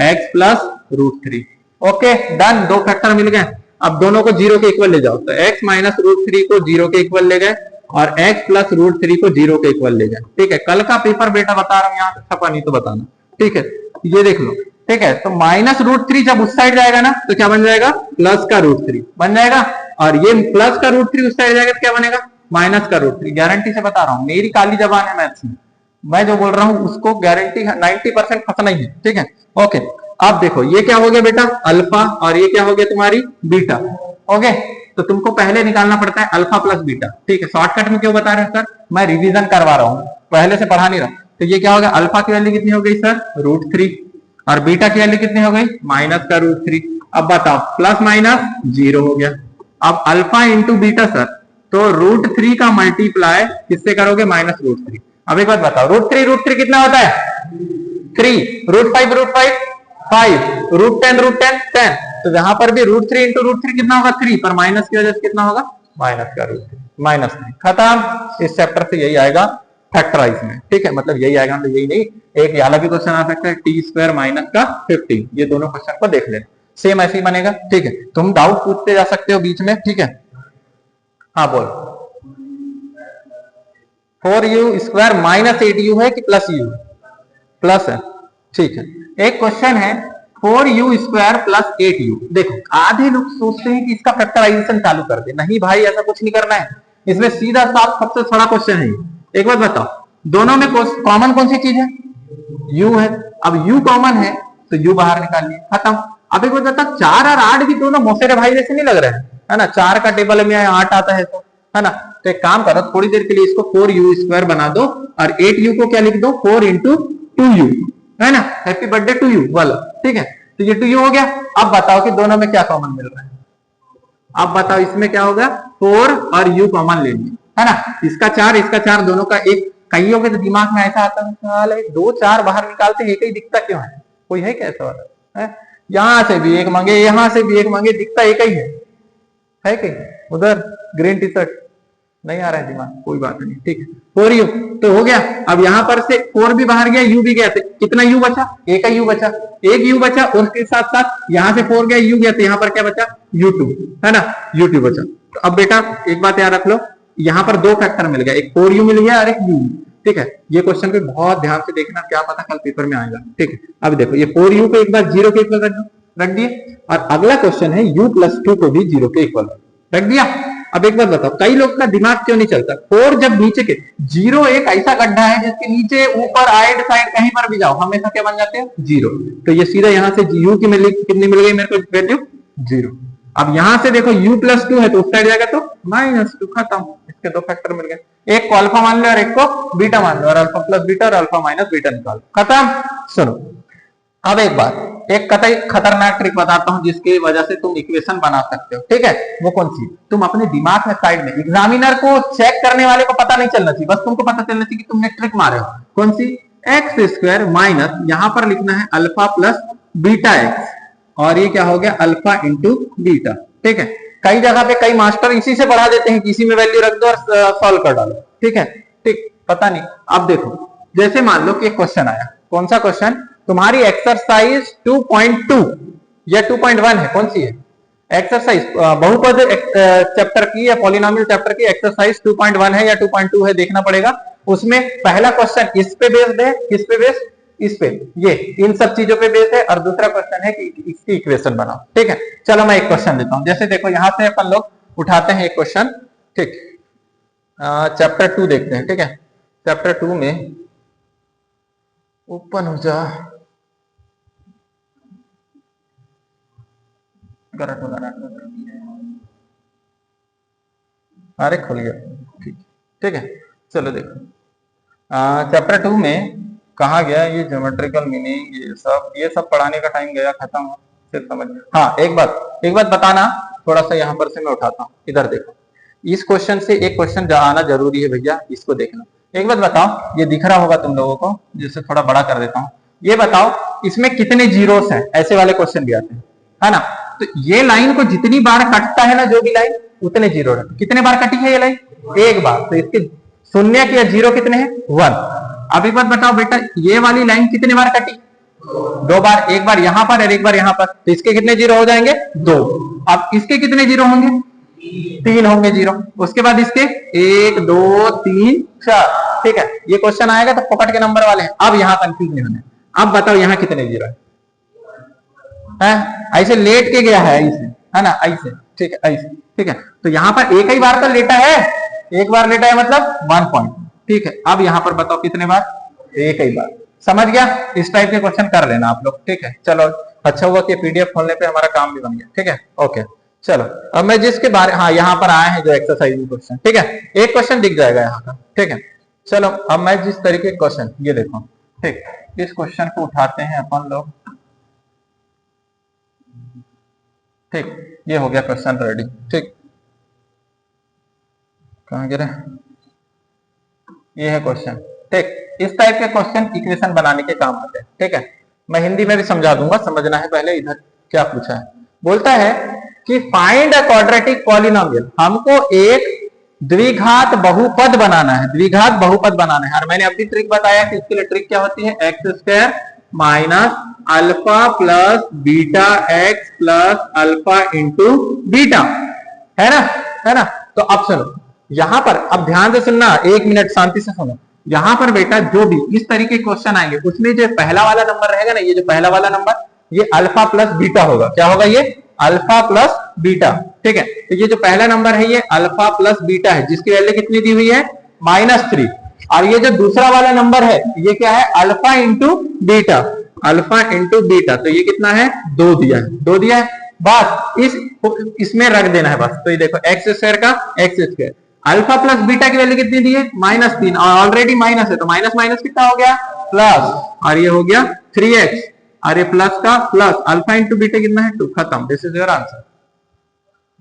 एक्स प्लस √3। ओके डन, दो फैक्टर मिल गए। अब दोनों को जीरो के इक्वल ले जाओ, तो एक्स माइनस √3 को जीरो के इक्वल ले गए और x प्लस √3 को जीरो के इक्वल ले जाए। ठीक है, कल का पेपर बेटा बता रहा हूं, यहाँ से छपा नहीं तो बताना। ठीक है, ये देख लो। ठीक है, तो माइनस √3 जब उस साइड जाएगा ना तो क्या बन जाएगा प्लस का √3 बन जाएगा, और ये प्लस का √3 उस साइड जाएगा तो क्या बनेगा माइनस का √3। गारंटी से बता रहा हूं, मेरी काली जबान है मैथ्स में, मैं जो बोल रहा हूं उसको गारंटी 90% फंसना ही है। ठीक है, ओके। अब देखो ये क्या हो गया बेटा अल्फा, और ये क्या हो गया तुम्हारी बीटा। ओके, तो तुमको पहले निकालना पड़ता है अल्फा प्लस बीटा। ठीक है, शॉर्टकट में क्यों बता रहे हैं सर, मैं रिवीजन करवा रहा हूं, पहले से पढ़ा नहीं रहा। तो ये क्या हो गया अल्फा की वैल्यू कितनी हो गई सर √3, और बीटा की वैल्यू कितनी हो गई माइनस का √3। अब बताओ प्लस माइनस जीरो हो गया। अब अल्फा इंटू बीटा सर, तो √3 का मल्टीप्लाई किससे करोगे -√3। अब एक बात बताओ √3 कितना होता है 3, √5 5, √10 10। तो जहां पर भी √3 इंटू √3 कितना होगा 3, पर माइनस की वजह से कितना होगा माइनस का √3, माइनस नहीं, खत्म। इस चैप्टर से यही आएगा फैक्टराइज में। ठीक है, मतलब यही आएगा, मतलब यही नहीं, एक ये अलग भी क्वेश्चन आ सकता है t² माइनस का 15, ये दोनों क्वेश्चन को देख लेना, सेम ऐसे ही बनेगा। ठीक है, तुम डाउट पूछते जा सकते हो बीच में। ठीक है, हाँ बोल 4u² माइनस 8u है कि प्लस u, प्लस है। ठीक है, एक क्वेश्चन है 4u² प्लस 8u। देखो आधे लोग सोचते हैं कि इसका फैक्टराइजेशन चालू कर दे, नहीं भाई ऐसा कुछ नहीं करना है, इसमें सीधा साफ सबसे बड़ा क्वेश्चन है। एक बात बताओ, दोनों में कॉमन कौन सी चीज है u है, अब u कॉमन है तो u बाहर निकालिए, खत्म। अब एक बात बताओ 4 और 8 भी दोनों मौसेरे भाई जैसे नहीं लग रहे हैं, है ना, 4 का टेबल में 8 आता है तो, है ना। तो एक काम करो थोड़ी देर के लिए इसको 4u² बना दो और 8u को क्या लिख दो 4 इंटू 2u, है ना, हैप्पी बर्थडे टू यू वाला। ठीक है, तो ये 2u हो गया। अब बताओ कि दोनों में क्या कॉमन मिल रहा है, अब बताओ इसमें क्या होगा 4 और u कॉमन ले लिए, है ना, इसका 4 दोनों का एक। कईयों के तो दिमाग में ऐसा आता है 2 4 बाहर निकालते हैं, एक ही दिखता क्यों है, कोई है क्या ऐसा वाला है? यहां से भी एक मांगे, यहां से भी एक मांगे, दिखता एक ही है कहीं उधर ग्रीन टी शर्ट, नहीं आ रहा है दिमाग, कोई बात नहीं। ठीक है, 4u तो हो गया। अब यहां पर से 4 भी बाहर गया, u भी गया, तो कितना u बचा, एक ही u बचा, एक u बचा, और उसके साथ साथ यहां से 4 गया, u गया, तो यहां पर क्या बचा u2, है ना, u2 बचा। तो अब बेटा एक बात याद रख लो, यहां पर दो फैक्टर मिल गया, एक 4u मिल गया और एक u। ठीक है, ये क्वेश्चन पे बहुत ध्यान से देखना, क्या पता कल पेपर में आएगा। ठीक है, अब देखो ये 4u को एक बार 0 के इक्वल रख दिए, और अगला क्वेश्चन है u + 2 को भी 0 के इक्वल रख दिया। अब एक बात बताओ, कई लोग का दिमाग क्यों नहीं चलता, 4 जब नीचे के 0 एक ऐसा गड्ढा है जिसके नीचे ऊपर आइड साइड कहीं पर भी जाओ हमेशा क्या बन जाते हैं 0। तो ये सीधा यहां से u की कितनी मिल गई मेरे को वैल्यू 0। अब यहां से देखो u + 2 है तो उस साइड जाएगा तो -2, खत्म। इसके दो फैक्टर मिल गए, एक को अल्फा मान लो और एक को बीटा मान लो, और अल्फा प्लस बीटा और अल्फा माइनस बीटा निकालो, खत्म। सुनो अब एक बात, एक कतई खतरनाक ट्रिक बताता हूं जिसकी वजह से तुम इक्वेशन बना सकते हो। ठीक है, वो कौन सी, तुम अपने दिमाग में साइड में, एग्जामिनर को चेक करने वाले को पता नहीं चलना चाहिए, बस तुमको पता चलना चाहिए कि तुमने ट्रिक मारे हो। कौन सी, x² माइनस, यहां पर लिखना है अल्फा प्लस बीटा x, और ये क्या हो गया अल्फा इंटू बीटा। ठीक है, कई जगह पे कई मास्टर इसी से बढ़ा देते हैं, किसी में वैल्यू रख दो और सॉल्व कर डालो। ठीक है, ठीक, पता नहीं। अब देखो जैसे मान लो कि एक क्वेश्चन आया, कौन सा क्वेश्चन, तुम्हारी एक्सरसाइज 2.2 या 2.1 है, कौन सी है एक्सरसाइज, बहुपद चैप्टर की या पॉलिनोमियल चैप्टर की एक्सरसाइज 2.1 है या 2.2 है, देखना पड़ेगा। उसमें पहला क्वेश्चन इस पे बेस्ड है, किस पे बेस्ड, इस पे, ये इन सब चीजों पे बेस्ड है, और दूसरा क्वेश्चन है कि इसकी इक्वेशन बनाओ। ठीक है, चलो मैं एक क्वेश्चन देता हूं, जैसे देखो यहां से अपन लोग उठाते हैं एक क्वेश्चन। ठीक, चैप्टर 2 देखते हैं। ठीक है, चैप्टर 2 में ओपन हो जा, अरे खुल गया। ठीक, ठीक है, चलो देखो चैप्टर 2 में कहा गया, ये ज्योमेट्रिकल मीनिंग ये सब पढ़ाने का टाइम गया, खत्म हो, फिर समझ। हाँ एक बात बताना, थोड़ा सा यहाँ पर से मैं उठाता हूँ, इधर देखो, इस क्वेश्चन से एक क्वेश्चन आना जरूरी है भैया, इसको देखना। एक बात बताओ, ये दिख रहा होगा तुम लोगों को, जिससे थोड़ा बड़ा कर देता हूँ, ये बताओ इसमें कितने जीरोस हैं, ऐसे वाले क्वेश्चन भी आते हैं। है ना। तो ये लाइन को जितनी बार कटता है ना जो भी लाइन, उतने जीरो रहते। कितने बार कटी है ये लाइन? एक बार। तो इसके शून्य के जीरो कितने हैं? 1। अब एक बात बताओ बेटा, ये वाली लाइन कितने बार कटी? 2 बार। एक बार यहां पर और एक बार यहां पर, तो इसके कितने जीरो हो जाएंगे? 2। अब इसके कितने जीरो होंगे? 3 होंगे जीरो। उसके बाद इसके 1 2 3 4। ठीक है, ये क्वेश्चन आएगा तो पकड़ के नंबर वाले हैं। अब यहां कंफ्यूज नहीं होने। अब बताओ यहां कितने जीरो है? ऐसे लेट के गया है ऐसे, है ना, ऐसे। ठीक है, ऐसे। ठीक है, तो यहां पर एक ही बार तो लेटा है, एक बार लेटा है मतलब 1 पॉइंट। ठीक है, अब यहां पर बताओ कितने बार? एक ही बार। समझ गया? इस टाइप के क्वेश्चन कर लेना आप लोग। ठीक है, चलो, अच्छा हुआ कि पीडीएफ खोलने पे हमारा काम भी बन गया। ठीक है, ओके, चलो। अब मैं जिसके बारे, हाँ, यहाँ पर आए हैं जो एक्सरसाइज क्वेश्चन। ठीक है, एक क्वेश्चन दिख जाएगा यहाँ का। ठीक है, चलो, अब मैं जिस तरीके क्वेश्चन, ये देखो, ठीक, इस क्वेश्चन को उठाते हैं अपन लोग। ठीक, ये हो गया क्वेश्चन रेडी। ठीक, कहाँ गिरे? ये है क्वेश्चन। ठीक, इस टाइप के क्वेश्चन इक्वेशन बनाने के काम आते हैं। ठीक है, मैं हिंदी में भी समझा दूंगा, समझना है पहले इधर क्या पूछा है। बोलता है कि फाइंड अ क्वाड्रेटिक पॉलिनोमियल। हमको एक द्विघात बहुपद बनाना है, द्विघात बहुपद बनाना है। और मैंने अभी ट्रिक बताया कि इसके लिए ट्रिक क्या होती है? X square minus alpha plus beta x plus alpha into beta, है ना, है ना। तो अब सुनो, यहां पर अब ध्यान से सुनना, 1 मिनट शांति से सुनो। यहां पर बेटा जो भी इस तरीके के क्वेश्चन आएंगे, उसमें जो पहला वाला नंबर रहेगा ना, ये जो पहला वाला नंबर, ये अल्फा प्लस बीटा होगा। क्या होगा? ये अल्फा प्लस बीटा। ठीक है, तो ये जो पहला नंबर है ये अल्फा प्लस बीटा है, जिसकी वैल्यू कितनी दी हुई है? -3। और ये जो दूसरा वाला नंबर है ये क्या है? Alpha into beta, alpha into beta. तो ये कितना है? 2 दिया है, 2 दिया है। बस इसमें रख देना है बस। तो ये देखो एक्स स्क्वायर का x square, alpha plus beta की वैल्यू कितनी दी है? -3, और ऑलरेडी माइनस है तो माइनस माइनस कितना हो गया? प्लस, और ये हो गया 3x, और ये प्लस का प्लस, अल्फा इंटू बीटा कितना है? 2। खत्म, दिस इज योर आंसर।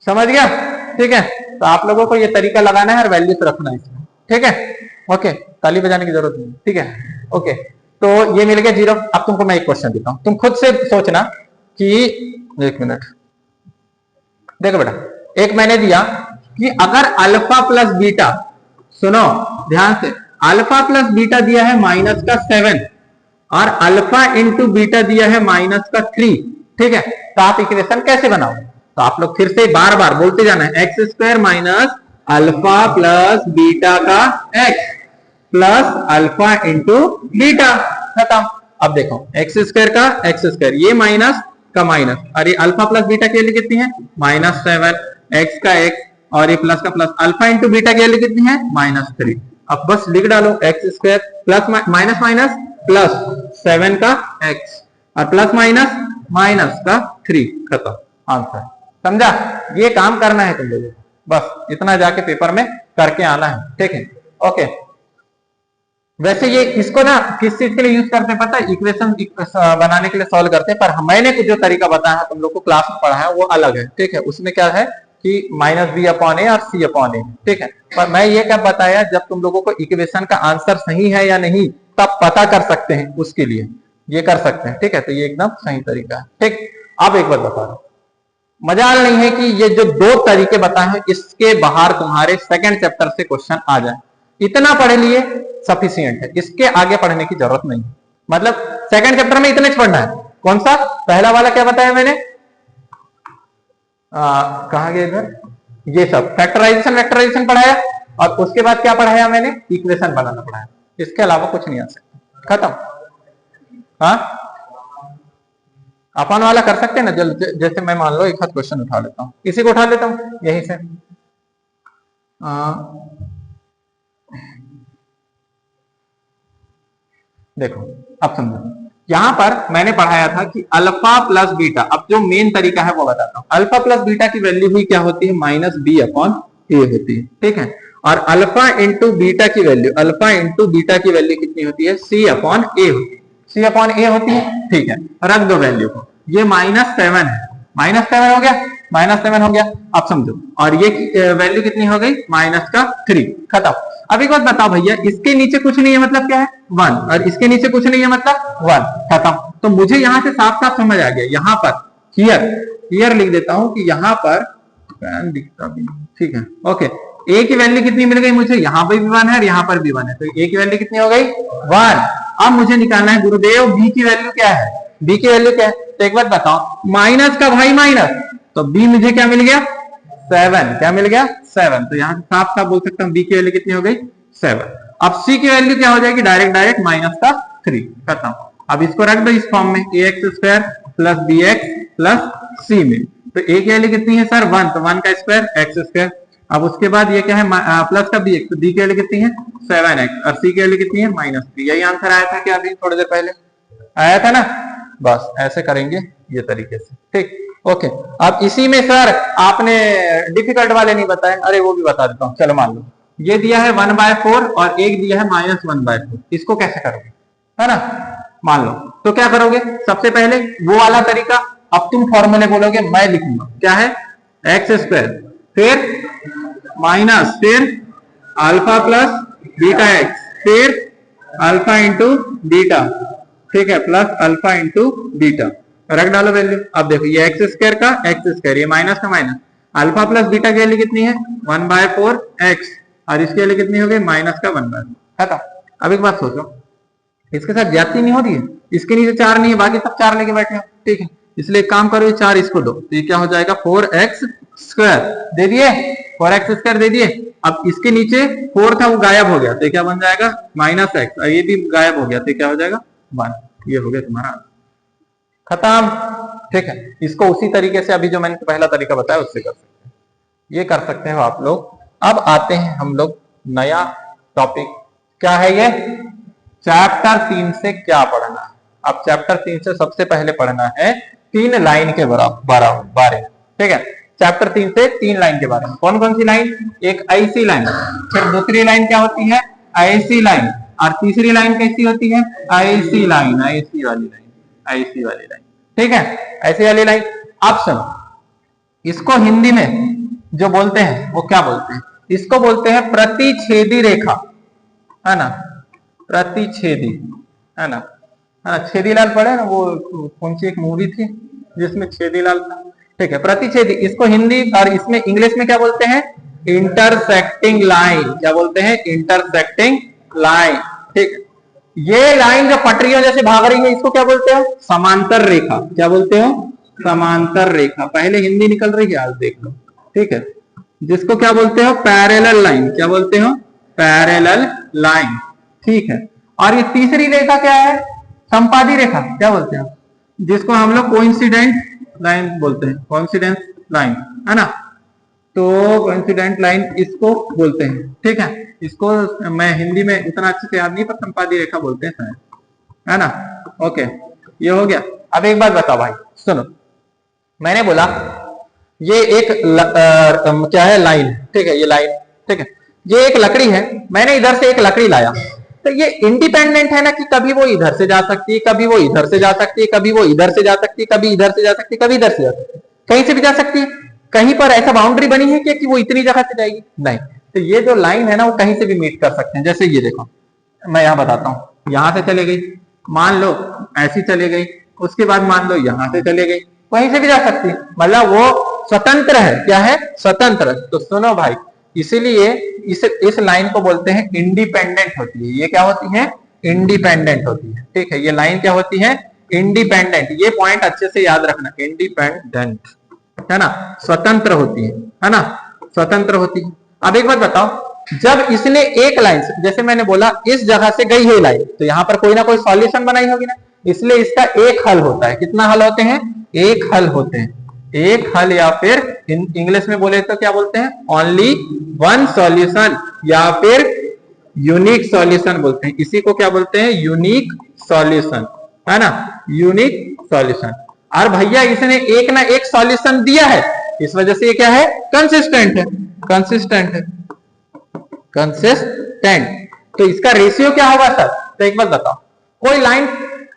समझ गया? ठीक है, तो आप लोगों को ये तरीका लगाना है और वैल्यूज रखना है इसमें। ठीक है, ओके, ताली बजाने की जरूरत नहीं। ठीक है, ओके, तो ये मिल गया 0। अब तुमको मैं एक क्वेश्चन देता हूं, तुम खुद से सोचना कि, 1 मिनट, देखो बेटा, एक मैंने दिया कि अगर अल्फा प्लस बीटा, सुनो ध्यान से, अल्फा प्लस बीटा दिया है -7 और अल्फा इंटू बीटा दिया है -3। ठीक है, तो आप इक्वेशन कैसे बनाओगे? तो आप लोग फिर से बार बार बोलते जाना है, x square minus alpha plus beta का x plus alpha into beta. खत्म। अब देखो एक्स स्क्वायर का एक्स स्क्वायर, ये माइनस का माइनस, और ये अल्फा प्लस बीटा की वैल्यू कितनी है? -7, एक्स का एक्स, और ये प्लस का प्लस, अल्फा इंटू बीटा की वैल्यू कितनी है? -3। अब बस लिख डालो x square plus minus minus plus 7 का एक्स और प्लस माइनस माइनस का 3। खत्म, आंसर। समझा? ये काम करना है तुम लोगों को, बस इतना जाके पेपर में करके आना है। ठीक है, ओके। वैसे ये इसको ना किस चीज के लिए यूज करते हैं पता है? इक्वेशन बनाने के लिए सॉल्व करते हैं, पर मैंने जो तरीका बताया तुम लोग को क्लास में पढ़ा है वो अलग है। ठीक है, उसमें क्या है कि -b/a और c/a। ठीक है, पर मैं ये क्या बताया, जब तुम लोगों को इक्वेशन का आंसर सही है या नहीं तब पता कर सकते हैं, उसके लिए ये कर सकते हैं। ठीक है, तो ये एकदम सही तरीका है। ठीक, अब एक बात बता रहा हूं, मजाल नहीं है कि ये जो 2 तरीके बताए हैं इसके बाहर तुम्हारे सेकंड चैप्टर से क्वेश्चन आ जाए। इतना पढ़ लिए सफिशिएंट है, इसके आगे पढ़ने की जरूरत नहीं। मतलब सेकंड चैप्टर में इतने पढ़ना है। कौन सा? पहला वाला क्या बताया मैंने? कहां गया इधर? ये सब फैक्टराइजेशन वेक्टराइजेशन पढ़ाया, और उसके बाद क्या पढ़ाया मैंने? इक्वेशन बनाना पढ़ाया। इसके अलावा कुछ नहीं आ सकता। खत्म। हाँ, अपन वाला कर सकते हैं ना, जैसे मैं मान लो एक हाथ क्वेश्चन उठा लेता हूं, इसी को उठा लेता हूं यहीं से। देखो अब समझो, यहां पर मैंने पढ़ाया था कि अल्फा प्लस बीटा। अब जो मेन तरीका है वो बताता हूं। अल्फा प्लस बीटा की वैल्यू हुई क्या होती है? -b/a होती है। ठीक है, और अल्फा इंटू बीटा की वैल्यू, अल्फा इंटू बीटा की वैल्यू कितनी होती है? c/a होती है। c/a होती है। ठीक है, रख दो वैल्यू को। ये -7 है, -7 हो गया, -7 हो गया। अब समझो, और ये वैल्यू कितनी हो गई? -3। खत्म। अब एक बात बताओ भैया, इसके नीचे कुछ नहीं है मतलब क्या है? 1, और इसके नीचे कुछ नहीं है मतलब 1। खत्म। तो मुझे यहां से साफ साफ समझ आ गया यहाँ पर हियर, हियर लिख देता हूं कि यहां पर फैन दिखता भी, ठीक है। ओके, ए की वैल्यू कितनी मिल गई मुझे, यहां पर भी 1 है और यहां पर भी 1 है, तो ए की वैल्यू कितनी हो गई 1। अब मुझे निकालना है गुरुदेव बी की वैल्यू क्या है, बी की वैल्यू क्या है, तो एक बात बताओ, माइनस का भाई माइनस, तो बी मुझे क्या मिल गया 7, क्या मिल गया 7, तो यहां साफ साफ बोल सकता हूं बी की वैल्यू कितनी हो गई 7। अब सी की वैल्यू क्या हो जाएगी, डायरेक्ट डायरेक्ट माइनस का 3 खत्म। अब इसको रख दो इस फॉर्म में, A x square plus B x plus C में, तो ए की वैल्यू कितनी है सर 1, तो 1 का स्क्वायर एक्स स्क्वायर। अब उसके बाद ये क्या है प्लस का बी एक्स, तो बी की वैल्यू कितनी है 7x और सी की वैल्यू कितनी है -3। यही आंसर आया था क्या अभी थोड़ी देर पहले आया था ना, बस ऐसे करेंगे ये तरीके से, ठीक। ओके, अब इसी में सर आपने डिफिकल्ट वाले नहीं बताए, अरे वो भी बता देता हूं, चलो मान लो ये दिया है 1/4 और एक दिया है -1/4, इसको कैसे करोगे, है ना, मान लो तो क्या करोगे, सबसे पहले वो वाला तरीका, अब तुम फॉर्मूले बोलोगे मैं लिखूंगा, क्या है एक्स स्क्वायर फिर माइनस फिर अल्फा प्लस बीटा एक्स फिर अल्फा इंटू बीटा, ठीक है, प्लस अल्फा इंटू बीटा, रख डालो वैल्यू। अब देखो ये एक्स स्क्वायर का एक्स स्क्वायर, ये माइनस का माइनस, अल्फा प्लस बीटा की वैल्यू कितनी है 1/4 एक्स और इसकी वैल्यू कितनी हो गई -1/4, खत्म। अब एक बात सोचो, इसके साथ ज्यादती नहीं हो रही है, इसके नीचे 4 नहीं है, बाकी सब 4 लेके बैठे हैं, ठीक है, इसलिए काम करो ये 4 इसको दो, तो ये क्या हो जाएगा 4x स्क्वायर दे दिए, 4x स्क्वायर दे दिए। अब इसके नीचे 4 था वो गायब हो गया, तो ये क्या बन जाएगा -x और ये भी गायब हो गया, तो क्या हो जाएगा 1, ये हो गया तुम्हारा खत्म, ठीक है। इसको उसी तरीके से अभी जो मैंने पहला तरीका बताया उससे कर सकते हैं, ये कर सकते हो आप लोग। अब आते हैं हम लोग नया टॉपिक, क्या है ये चैप्टर 3 से क्या पढ़ना है। अब चैप्टर 3 से सबसे पहले पढ़ना है 3 लाइन के बारे में, ठीक है, चैप्टर 3 से 3 लाइन के बारे में। कौन कौन सी लाइन, एक ऐसी लाइन, फिर दूसरी लाइन क्या होती है ऐसी लाइन, और तीसरी लाइन कैसी होती है ऐसी लाइन, ऐसी वाली लाइन, ऐसी वाली लाइन, ठीक है, ऐसी वाली लाइन। अब सुनो, इसको हिंदी में जो बोलते हैं वो क्या बोलते हैं, इसको बोलते हैं प्रतिच्छेदी रेखा, है ना, प्रतिच्छेदी, है ना, हाँ छेदीलाल पढ़े ना, वो कौन सी एक मूवी थी जिसमें छेदीलाल था, ठीक है, प्रतिच्छेदी, इसको हिंदी और इसमें इंग्लिश में क्या बोलते हैं इंटरसेक्टिंग लाइन, क्या बोलते हैं इंटरसेक्टिंग लाइन, ठीक है। ये लाइन जो पटरियों जैसे भाग रही है इसको क्या बोलते हो समांतर रेखा, क्या बोलते हो समांतर रेखा, पहले हिंदी निकल रही है आज देख लो, ठीक है, जिसको क्या बोलते हो पैरेलल लाइन, क्या बोलते हो पैरेलल लाइन, ठीक है। और ये तीसरी रेखा क्या है संपादी रेखा, क्या बोलते हैं जिसको हम लोग कोइंसिडेंट लाइन बोलते हैं, कोइंसिडेंस लाइन, है ना, तो कोइंसिडेंट लाइन इसको बोलते हैं, ठीक है। इसको मैं हिंदी में इतना अच्छे से याद नहीं, पर संपादी रेखा बोलते हैं शायद, है ना। ओके, ये हो गया। अब एक बात बताओ भाई, सुनो, मैंने बोला ये एक क्या है लाइन, ठीक है, ये लाइन, ठीक है, ये एक लकड़ी है, मैंने इधर से एक लकड़ी लाया, तो ये इंडिपेंडेंट है ना कि कभी वो इधर से जा सकती है, कभी वो इधर से जा सकती है, कभी वो इधर से जा सकती है, कभी इधर से जा सकती है, कभी इधर से जा सकती है, कहीं से भी जा सकती है, कहीं पर ऐसा बाउंड्री बनी है कि वो इतनी जगह से जाएगी, नहीं। तो ये जो लाइन है ना वो कहीं से भी मीट कर सकते हैं, जैसे ये देखो मैं यहां बताता हूं, यहां से चले गई, मान लो ऐसी चले गई, उसके बाद मान लो यहां से चले गई, कहीं से भी जा सकती है, मतलब वो स्वतंत्र है, क्या है स्वतंत्र। तो सुनो भाई, इसीलिए इस लाइन को बोलते हैं इंडिपेंडेंट होती है, ये क्या होती है इंडिपेंडेंट होती है, ठीक है, ये लाइन क्या होती है इंडिपेंडेंट, ये पॉइंट अच्छे से याद रखना, इंडिपेंडेंट, है ना, स्वतंत्र होती है ना, स्वतंत्र होती है। अब एक बात बताओ, जब इसने एक लाइन से, जैसे मैंने बोला इस जगह से गई है लाइन, तो यहां पर कोई ना कोई सॉल्यूशन बनाई होगी ना, इसलिए इसका एक हल होता है, कितना हल होते हैं एक हल होते हैं, एक हल, या फिर इंग्लिश में बोले तो क्या बोलते हैं ओनली वन सॉल्यूशन, या फिर यूनिक सॉल्यूशन बोलते हैं, इसी को क्या बोलते हैं यूनिक सॉल्यूशन, है ना, यूनिक सॉल्यूशन। और भैया इसने एक ना एक सॉल्यूशन दिया है, इस वजह से ये क्या है कंसिस्टेंट है, कंसिस्टेंट है, कंसिस्टेंट। तो इसका रेशियो क्या होगा सर, तो एक बात बताओ, कोई लाइन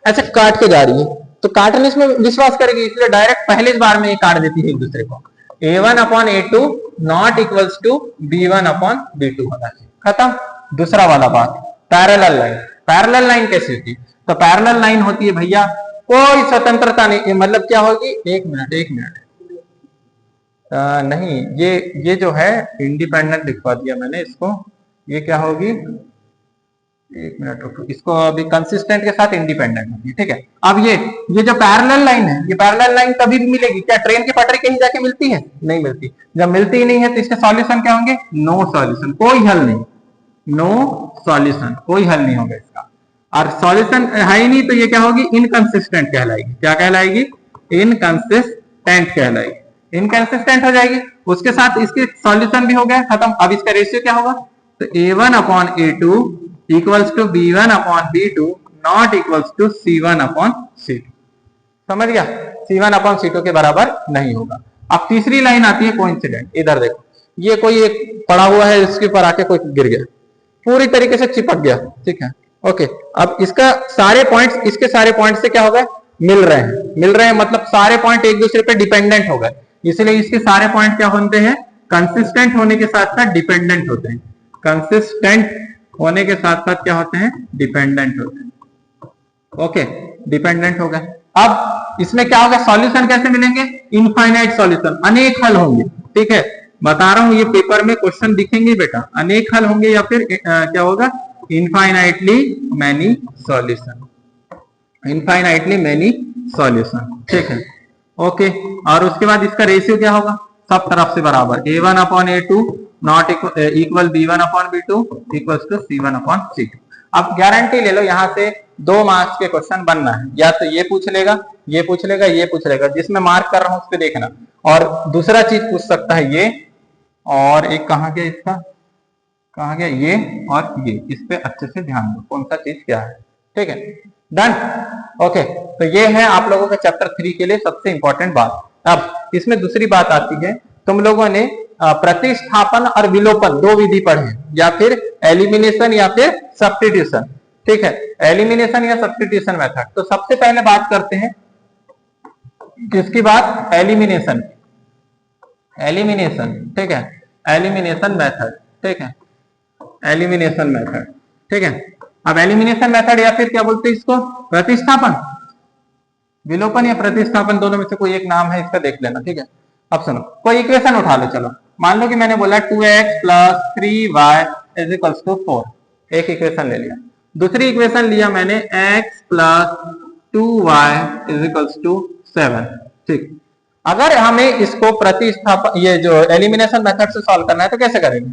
ऐसे काट के जा रही है, तो काटने में विश्वास करेगी, इसलिए डायरेक्ट पहले बार में ये काट देती है एक दूसरे को, a1/a2 not equals to b1/b2 होना चाहिए, खत्म। दूसरा वाला बात पैरेलल लाइन, पैरेलल लाइन कैसी होती है, तो पैरेलल लाइन होती है भैया कोई स्वतंत्रता नहीं, मतलब क्या होगी, एक मिनट नहीं, ये जो है इंडिपेंडेंट लिखवा दिया मैंने इसको, ये क्या होगी, एक मिनट रुको, इसको अभी कंसिस्टेंट के साथ इंडिपेंडेंट होगी, ठीक है। अब ये जो पैरेलल लाइन है, ये पैरेलल लाइन कभी भी मिलेगी क्या, ट्रेन की पटरी कहीं जाके मिलती है, नहीं मिलती। जब मिलती ही नहीं है तो इसके सॉल्यूशन क्या होंगे, नो सॉल्यूशन, कोई हल नहीं, नो सॉल्यूशन, कोई हल नहीं होगा इसका। और सॉल्यूशन है ही नहीं तो ये क्या होगी, इनकंसिस्टेंट कहलाएगी, क्या कहलाएगी, इनकंसिस्टेंट कहलाएगी, इनकंसिस्टेंट हो जाएगी। उसके साथ इसके सॉल्यूशन भी हो गया, खत्म। अब इसका रेशियो क्या होगा, तो a1 upon a2 equals to b1 upon b2 not equals to c1 upon c2। समझ गया, c1 अपॉन c2 के बराबर नहीं होगा। अब तीसरी लाइन आती है कोइंसिडेंट, इधर देखो, ये कोई एक पड़ा हुआ है, इसके ऊपर आके कोई गिर गया, पूरी तरीके से चिपक गया, ठीक है, ओके। अब इसका सारे पॉइंट्स, इसके सारे पॉइंट से क्या हो गए, मिल रहे हैं, मतलब सारे पॉइंट एक दूसरे पे डिपेंडेंट हो गए, इसलिए इसके सारे पॉइंट क्या होते हैं, कंसिस्टेंट होने के साथ साथ डिपेंडेंट होते हैं, कंसिस्टेंट होने के साथ साथ क्या होते हैं, डिपेंडेंट होते हैं, ओके, डिपेंडेंट हो गए। अब इसमें क्या होगा, सॉल्यूशन कैसे मिलेंगे, इनफाइनाइट सॉल्यूशन, अनेक हल होंगे, ठीक है, बता रहा हूं, ये पेपर में क्वेश्चन दिखेंगे बेटा, अनेक हल होंगे या फिर क्या होगा, infinitely many solution, infinitely many solution, ठीक है, ओके। और उसके बाद इसका रेशियो क्या होगा, सब तरफ से बराबर, a1 upon a2 not equal b1 upon b2 equals to c1 upon c2। अब गारंटी ले लो, यहां से 2 मार्क्स के क्वेश्चन बनना है, या तो ये पूछ लेगा, ये पूछ लेगा, ये पूछ लेगा, जिसमें मार्क कर रहा हूं उस पर देखना। और दूसरा चीज पूछ सकता है ये, और एक कहां गया इसका, कहां गया ये, और ये, इस पे अच्छे से ध्यान दो कौन सा चीज क्या है, ठीक है, डन, ओके। तो ये है आप लोगों के चैप्टर 3 के लिए सबसे इंपॉर्टेंट बात। अब इसमें दूसरी बात आती है, तुम लोगों ने प्रतिस्थापन और विलोपन 2 विधि पढ़े, या फिर एलिमिनेशन या फिर सब्स्टिट्यूशन, ठीक है, एलिमिनेशन या सब्स्टिट्यूशन मेथड। तो सबसे पहले बात करते हैं किसकी बात, एलिमिनेशन, एलिमिनेशन, ठीक है, एलिमिनेशन मेथड, ठीक है, एलिमिनेशन मेथड, ठीक है। अब एलिमिनेशन मेथड या फिर क्या बोलते हैं इसको, प्रतिस्थापन, विलोपन या प्रतिस्थापन, दोनों में से कोई एक नाम है, इसका देख लेना, ठीक है। अब सुनो, कोई इक्वेशन उठा लो, चलो मान लो कि मैंने बोला 2x plus 3y is equals to 4, एक इक्वेशन ले लिया। दूसरी इक्वेशन लिया मैंने x plus 2y is equals to 7, ठीक। अगर हमें इसको प्रतिस्थापन, ये जो एलिमिनेशन मेथड से सॉल्व करना है तो कैसे करेंगे,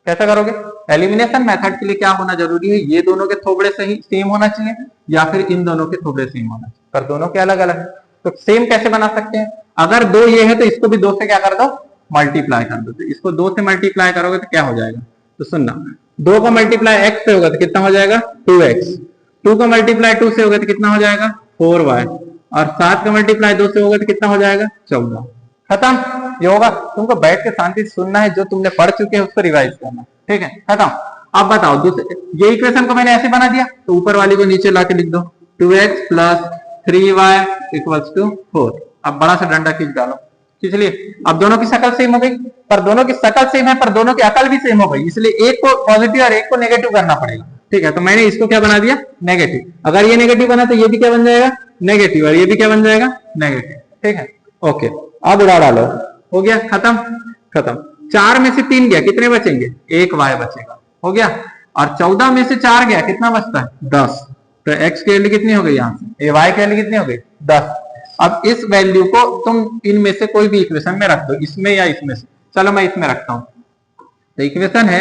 कैसे करोगे, एलिमिनेशन मेथड के लिए क्या होना जरूरी है, ये दोनों के थोबड़े सही सेम होना चाहिए, या फिर इन दोनों के थोबड़े सेम होना चाहिए, पर दोनों के अलग अलग है, तो सेम कैसे बना सकते हैं, अगर 2 ये है तो इसको भी 2 से क्या कर दो, मल्टीप्लाई कर दो। तो इसको 2 से मल्टीप्लाई करोगे तो क्या हो जाएगा, तो सुनना, 2 का मल्टीप्लाई x से होगा तो कितना हो जाएगा, 2x, 2 का मल्टीप्लाई 2 से होगा तो कितना हो जाएगा, 4y, और 7 का मल्टीप्लाई 2 से होगा तो कितना हो जाएगा, 14। खत्म, ये होगा। तुमको बैठ के शांति सुनना है, जो तुमने पढ़ चुके हैं उसको रिवाइज करना, ठीक है, खत्म। अब बताओ, दूसरे ये इक्वेशन को मैंने ऐसे बना दिया, तो ऊपर वाली को नीचे लाके लिख दो, 2x plus 3y equals to 4। अब बड़ा सा डंडा खींच डालो, खींच लिए। अब दोनों की शकल सेम हो गई, पर दोनों की शकल सेम है, पर दोनों की अकल भी सेम हो गई, इसलिए एक को पॉजिटिव और एक को नेगेटिव करना पड़ेगा, ठीक है। तो मैंने इसको क्या बना दिया, नेगेटिव। अगर ये नेगेटिव बना तो ये भी क्या बन जाएगा, नेगेटिव, और ये भी क्या बन जाएगा, नेगेटिव, ठीक है, ओके। अब उड़ा डालो, हो गया, खत्म, खत्म। 4 में से 3 गया, कितने बचेंगे, 1 y बचेगा, हो गया। और 14 में से 4 गया, कितना बचता है, 10। तो x की वैल्यू कितनी हो गई, यहाँ से y की वैल्यू कितनी हो गई, 10। अब इस वैल्यू को तुम इनमें से कोई भी इक्वेशन में रख दो, इसमें या इसमें से, चलो मैं इसमें रखता हूं। तो इक्वेशन है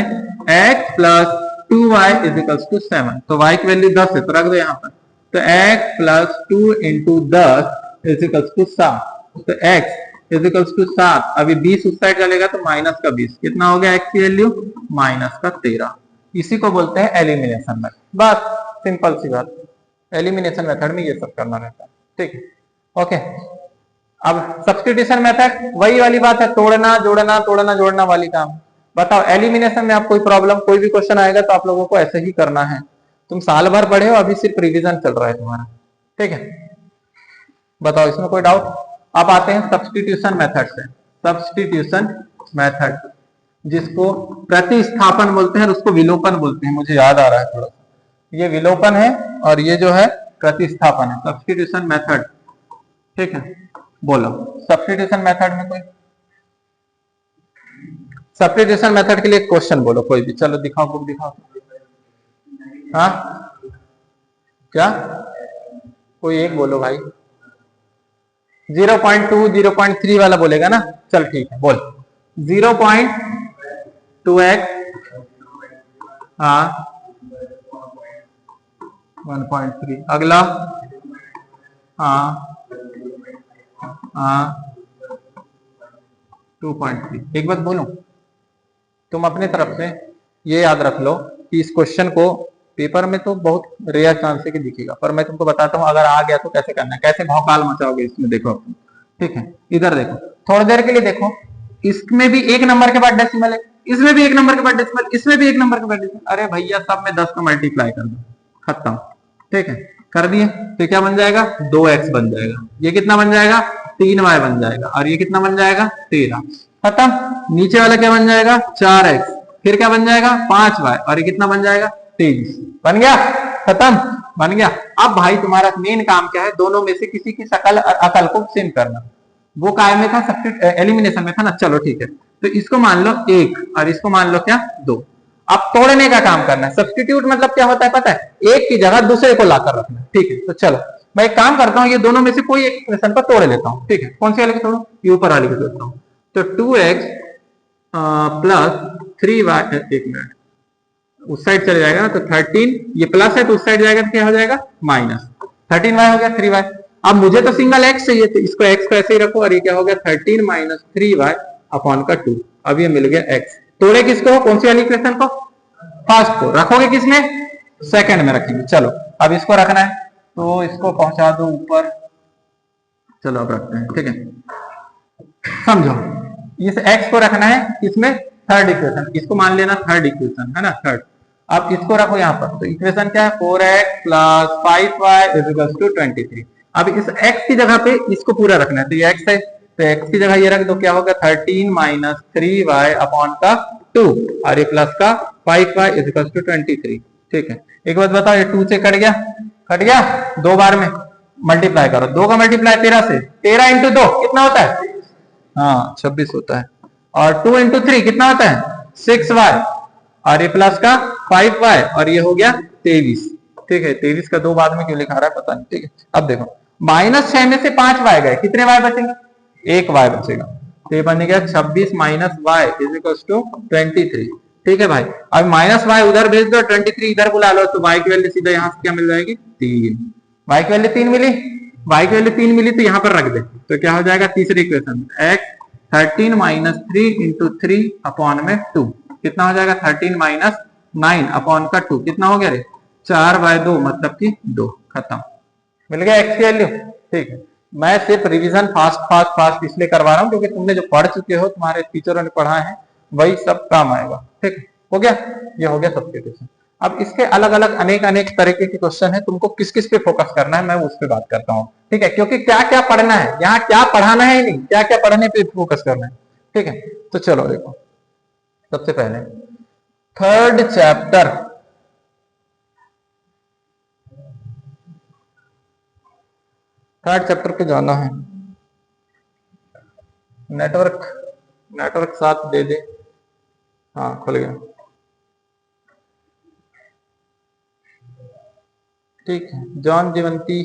x plus 2y is equals to 7, तो y की वैल्यू 10 है, तो रख दो यहाँ पर। तो x plus 2 into 10 is equals to 7, तो x इज इक्वल्स टू 7। अभी 20 उस साइड चलेगा तो माइनस का 20, कितना हो गया x की वैल्यू, माइनस का 13। इसी को बोलते हैं एलिमिनेशन मेथड, बस सिंपल सी बात, एलिमिनेशन मेथड में ये सब करना रहता है, ठीक है, ओके। अब सब्स्टिट्यूशन मेथड वही वाली बात है, तोड़ना जोड़ना, तोड़ना जोड़ना वाली काम। बताओ एलिमिनेशन में आप कोई प्रॉब्लम, कोई भी क्वेश्चन आएगा तो आप लोगों को ऐसे ही करना है। तुम साल भर पढ़े हो, अभी सिर्फ रिवीजन चल रहा है तुम्हारा, ठीक है। बताओ इसमें कोई डाउट। अब आते हैं सब्स्टिट्यूशन मेथड से, सब्स्टिट्यूशन मेथड जिसको प्रतिस्थापन बोलते हैं, उसको विलोपन बोलते हैं, मुझे याद आ रहा है थोड़ा सा, ये विलोपन है और ये जो है प्रतिस्थापन है, सब्स्टिट्यूशन मेथड। ठीक है, बोलो सब्स्टिट्यूशन मेथड में कोई सब्स्टिट्यूशन मेथड के लिए क्वेश्चन बोलो कोई भी, चलो दिखाओ, बुक दिखाओ। हाँ क्या, कोई एक बोलो भाई। 0.2 0.3 वाला बोलेगा ना, चल ठीक है बोल। 0.2x, हाँ 1.3, अगला हाँ हाँ 2.3। एक बात बोलूं, तुम अपने तरफ से ये याद रख लो कि इस क्वेश्चन को पेपर में तो बहुत रेयर चांस है कि दिखेगा, पर मैं तुमको बताता हूँ अगर आ गया तो कैसे करना है, कैसे भौकाल मचाओगे इसमें। देखो ठीक है, इधर देखो, थोड़ी देर के लिए देखो, इसमें भी एक नंबर के बाद डेसिमल है, इसमें भी एक नंबर के बाद डेसिमल, इसमें भी एक नंबर के बाद डेसिमल। अरे भैया सब में 10 का मल्टीप्लाई कर दो, खत्म। ठीक है, कर दिए तो क्या बन जाएगा, 2x बन जाएगा। ये कितना बन जाएगा, 3y बन जाएगा। और ये कितना बन जाएगा, 13। खत्म। नीचे वाला क्या बन जाएगा, 4x, फिर क्या बन जाएगा, 5y, और ये कितना बन जाएगा, 23। बन गया, खत्म, बन गया। अब भाई तुम्हारा मेन काम क्या है, दोनों में से किसी की शकल और अकल को सेम करना। वो काय में था, एलिमिनेशन में था ना। चलो ठीक है, तो इसको मान लो 1 और इसको मान लो क्या, 2। अब तोड़ने का काम करना है। सब्स्टिट्यूट मतलब क्या होता है पता है, एक की जगह दूसरे को लाकर रखना। ठीक है, तो चलो मैं एक काम करता हूँ, ये दोनों में से कोई एक इक्वेशन पर तोड़ लेता हूँ। ठीक है, कौन सी वाले को तोड़ू, ये ऊपर वाले को तोड़ता हूँ। तो 2x प्लस 3y, एक मिनट, उस साइड चले जाएगा ना, तो 13, ये प्लस है तो उस साइड जाएगा तो क्या हो जाएगा, माइनस। 13y हो गया, 3y। अब मुझे तो सिंगल x चाहिए, तो इसको x को ऐसे ही रखो, और ये क्या हो गया, 13 माइनस 3y अपॉन का 2। अब ये मिल गया x। तोड़े किसको, कौन सी वाली इक्वेशन को, फर्स्ट को। रखोगे किसमें, सेकंड में रखेंगे। चलो अब इसको रखना है, तो इसको पहुंचा दो ऊपर। चलो अब रखते हैं, ठीक है, समझो। इस x को रखना है इसमें थर्ड इक्वेशन, इसको मान लेना थर्ड इक्वेशन है ना, थर्ड। अब इसको रखो यहाँ पर, तो इक्वेशन क्या है, 4x plus 5y equals to 23। अब इस x की जगह पे इसको पूरा रखना है, तो ये x है, तो x की जगह ये रख दो, क्या होगा, 13 माइनस 3y अपॉन का 2, और ये प्लस का 5y इक्वल्स टू 23। ठीक है, एक बात बताओ, ये 2 से कट गया, कट गया, दो बार में मल्टीप्लाई करो, 2 का मल्टीप्लाई 13 से, 13 इंटू 2 कितना होता है, हाँ 26 होता है। और 2 इंटू 3 कितना होता है, 6y, और ये प्लस का 5y, और ये हो गया 23। ठीक है, 23 का 2 बाद में क्यों लिखा रहा है पता नहीं। ठीक है, अब देखो -6 में से 5y गए, कितने y बचेंगे, 1y बचेगा। तो ये बन गया 26 minus y is equals to 23। ठीक है भाई, अब माइनस y उधर भेज दो, 23 इधर बुला लो, तो y की वैल्यू सीधा यहाँ से क्या मिल जाएगी, 3। y की वैल्यू 3 मिली, y की वैल्यू 3 मिली, तो यहाँ पर रख दे, तो क्या हो जाएगा, तीसरी equation x 13 minus 3 into 3 upon में 2, कितना हो जाएगा, 13 माइनस 9 अपॉन का 2, कितना हो गया रे, 4/2 मतलब कि 2। खत्म, मिल गया x की वैल्यू। ठीक है, मैं सिर्फ रिवीजन फास्ट फास्ट फास्ट इसलिए करवा रहा हूँ क्योंकि तुमने जो पढ़ चुके हो, तुम्हारे टीचरों ने पढ़ा है, वही सब काम आएगा। ठीक है, हो गया, ये हो गया सब्स्टिट्यूशन। अब इसके अलग अलग अनेक अनेक तरीके के क्वेश्चन है, तुमको किस किस पे फोकस करना है मैं उस पर बात करता हूँ। ठीक है, क्योंकि क्या क्या पढ़ना है यहाँ, क्या पढ़ाना है नहीं, क्या क्या पढ़ने पे फोकस करना है। ठीक है, तो चलो देखो, सबसे पहले थर्ड चैप्टर, थर्ड चैप्टर पे जाना है। नेटवर्क, नेटवर्क साथ दे दे, हाँ खुल गया। ठीक है, जॉन जीवंती,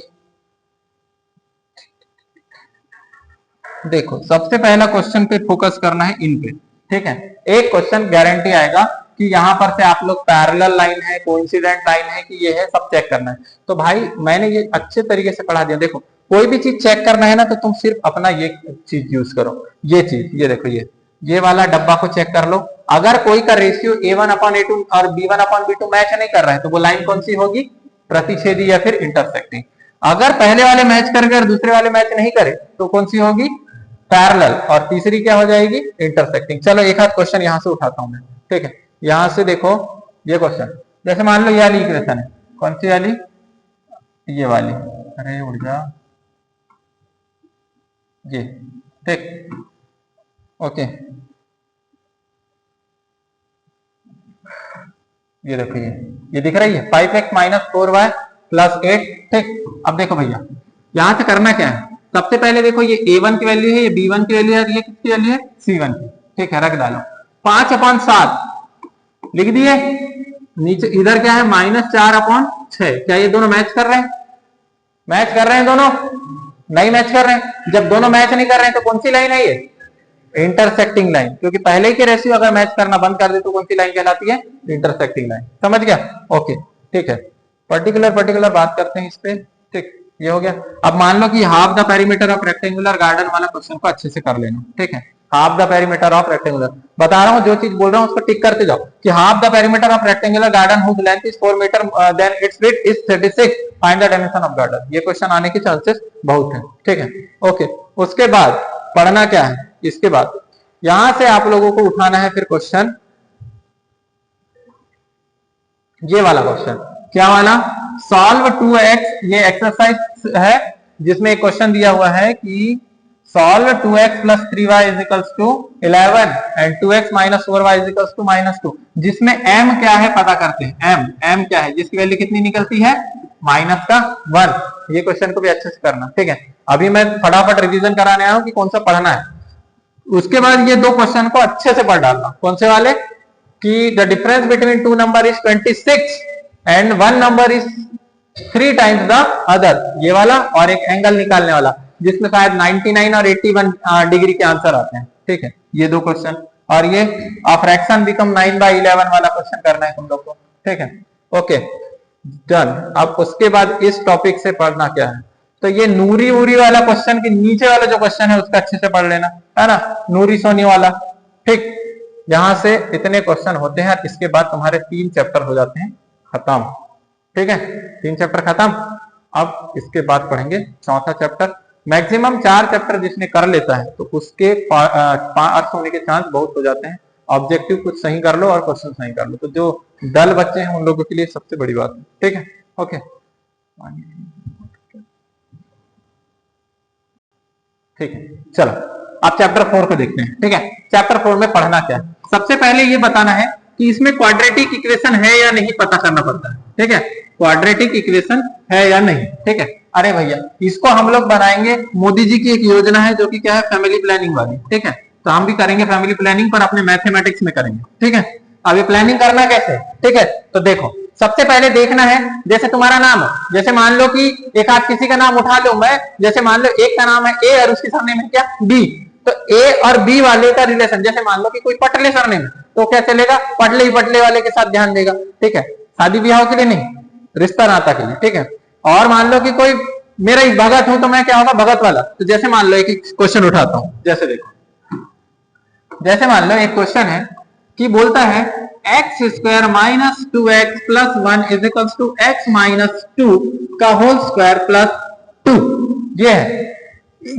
देखो सबसे पहला क्वेश्चन पे फोकस करना है इन पे। ठीक है, एक क्वेश्चन गारंटी आएगा कि यहाँ पर से आप लोग पैरेलल लाइन है, कोइंसिडेंट लाइन है कि ये है, सब चेक करना है। तो भाई मैंने ये अच्छे तरीके से पढ़ा दिया। देखो कोई भी चीज चेक करना है ना, तो तुम सिर्फ अपना ये चीज यूज करो, ये चीज, ये देखो, ये वाला डब्बा को चेक कर लो। अगर कोई का रेशियो a1/a2 और b1/b2 मैच नहीं कर रहा है, तो वो लाइन कौन सी होगी, प्रतिच्छेदी या फिर इंटरसेक्टिंग। अगर पहले वाले मैच करके और दूसरे वाले मैच नहीं करे, तो कौन सी होगी, पैरेलल, और तीसरी क्या हो जाएगी, इंटरसेक्टिंग। चलो एक आध क्वेश्चन यहां से उठाता हूं मैं। ठीक है, यहां से देखो ये क्वेश्चन, जैसे मान लो ये वाली इक्वेशन है, कौन सी वाली, ये वाली, अरे उड़ जा, ये, ठीक, ओके, ये देखो, ये दिख रही है, 5x माइनस 4y प्लस 8। ठीक, अब देखो भैया यहां से करना क्या है, सबसे पहले देखो ये A1 की वैल्यू है, ये B1 की वैल्यू है, ये किसकी वैल्यू है, C1 की। ठीक है, रख डालो 5/7 लिख दिए। नीचे इधर क्या है -4/6। क्या ये दोनों मैच कर रहे हैं? मैच कर रहे हैं दोनों? नहीं मैच कर रहे हैं। जब दोनों मैच नहीं कर रहे हैं तो कौन सी लाइन है ये, इंटरसेक्टिंग लाइन, क्योंकि पहले ही के रेशियो अगर मैच करना बंद कर दे तो कौन सी लाइन कहलाती है, इंटरसेक्टिंग लाइन। समझ गया? ओके ठीक है, पर्टिकुलर बात करते हैं इस पे। ठीक, ये हो गया। अब मान लो कि half the perimeter of rectangular garden वाला क्वेश्चन को अच्छे से कर लेना। ठीक है, half the perimeter of rectangular, बता रहा हूं जो चीज बोल रहा हूं उसको टिक करते जाओ कि half the perimeter of rectangular garden whose length is 4 metre then its width is 36, find the dimension of garden. ये क्वेश्चन आने के चांसेस बहुत हैं। ठीक है, ओके। उसके बाद पढ़ना क्या है, इसके बाद यहां से आप लोगों को उठाना है फिर क्वेश्चन, ये वाला क्वेश्चन। क्या वाला? Solve 2x। ये एक्सरसाइज है जिसमें एक क्वेश्चन दिया हुआ है कि solve 2x + 3y = 11 and 2x - 4y = -2, जिसमें m क्या है पता करते हैं। m क्या है, जिसकी वैल्यू कितनी निकलती है, -1। ये क्वेश्चन को भी अच्छे से करना। ठीक है, अभी मैं फटाफट रिवीजन कराने आया हूं कि कौन सा पढ़ना है। उसके बाद ये दो क्वेश्चन को अच्छे से पढ़ डालना। कौन से वाले? कि the difference between 2 number is 26 and 1 number is 3 times the other, ये वाला। और एक एंगल निकालने वाला जिसमें शायद 99 और 81 डिग्री के आंसर आते हैं। ठीक है, ये दो क्वेश्चन। और ये अ फ्रैक्शन बिकम 9/11 वाला क्वेश्चन करना है तुम लोग को। ठीक है, ओके डन। अब उसके बाद इस टॉपिक से पढ़ना क्या है, तो ये नूरी उरी वाला क्वेश्चन के नीचे वाला जो क्वेश्चन है उसका अच्छे से पढ़ लेना, है ना, नूरी सोनी वाला। ठीक, यहां से इतने क्वेश्चन होते हैं, इसके बाद तुम्हारे 3 चैप्टर हो जाते हैं खत्म। ठीक है, 3 चैप्टर खत्म। अब इसके बाद पढ़ेंगे चौथा चैप्टर। मैक्सिमम 4 चैप्टर जिसने कर लेता है तो उसके पास होने के चांस बहुत हो जाते हैं। ऑब्जेक्टिव कुछ सही कर लो और क्वेश्चन सही कर लो, तो जो डल बच्चे हैं उन लोगों के लिए सबसे बड़ी बात है। ठीक है, ओके ठीक है, चलो अब चैप्टर 4 को देखते हैं। ठीक है, चैप्टर 4 में पढ़ना क्या है, सबसे पहले ये बताना है कि इसमें क्वाड्रेटिक इक्वेशन है या नहीं पता करना पड़ता है। ठीक है, क्वाड्रेटिक इक्वेशन है या नहीं। ठीक है, अरे भैया इसको हम लोग बनाएंगे, मोदी जी की एक योजना है जो कि क्या है, फैमिली प्लानिंग वाली। ठीक है, तो हम भी करेंगे फैमिली प्लानिंग पर अपने मैथमेटिक्स में करेंगे। ठीक है, अब ये प्लानिंग करना कैसे? ठीक है, तो देखो सबसे पहले देखना है, जैसे तुम्हारा नाम है, जैसे मान लो कि एक आध किसी का नाम उठा लो मैं, जैसे मान लो एक का नाम है ए और उसके सरनेम है क्या, बी, तो ए और बी वाले का रिलेशन, जैसे मान लो कि कोई पटले सरनेम है तो क्या चलेगा, पटले ही पटले वाले के साथ ध्यान देगा। ठीक है, शादी ब्याह के लिए नहीं, रिश्ता नाता के लिए। ठीक है, और मान लो कि कोई मेरा ही भगत हूं तो मैं क्या होगा, भगत वाला। तो जैसे मान लो एक क्वेश्चन उठाता हूं, जैसे देखो, जैसे मान लो एक क्वेश्चन है कि बोलता है x² - 2x + 1 = x - 2 का होल स्क्वायर प्लस 2। ये है,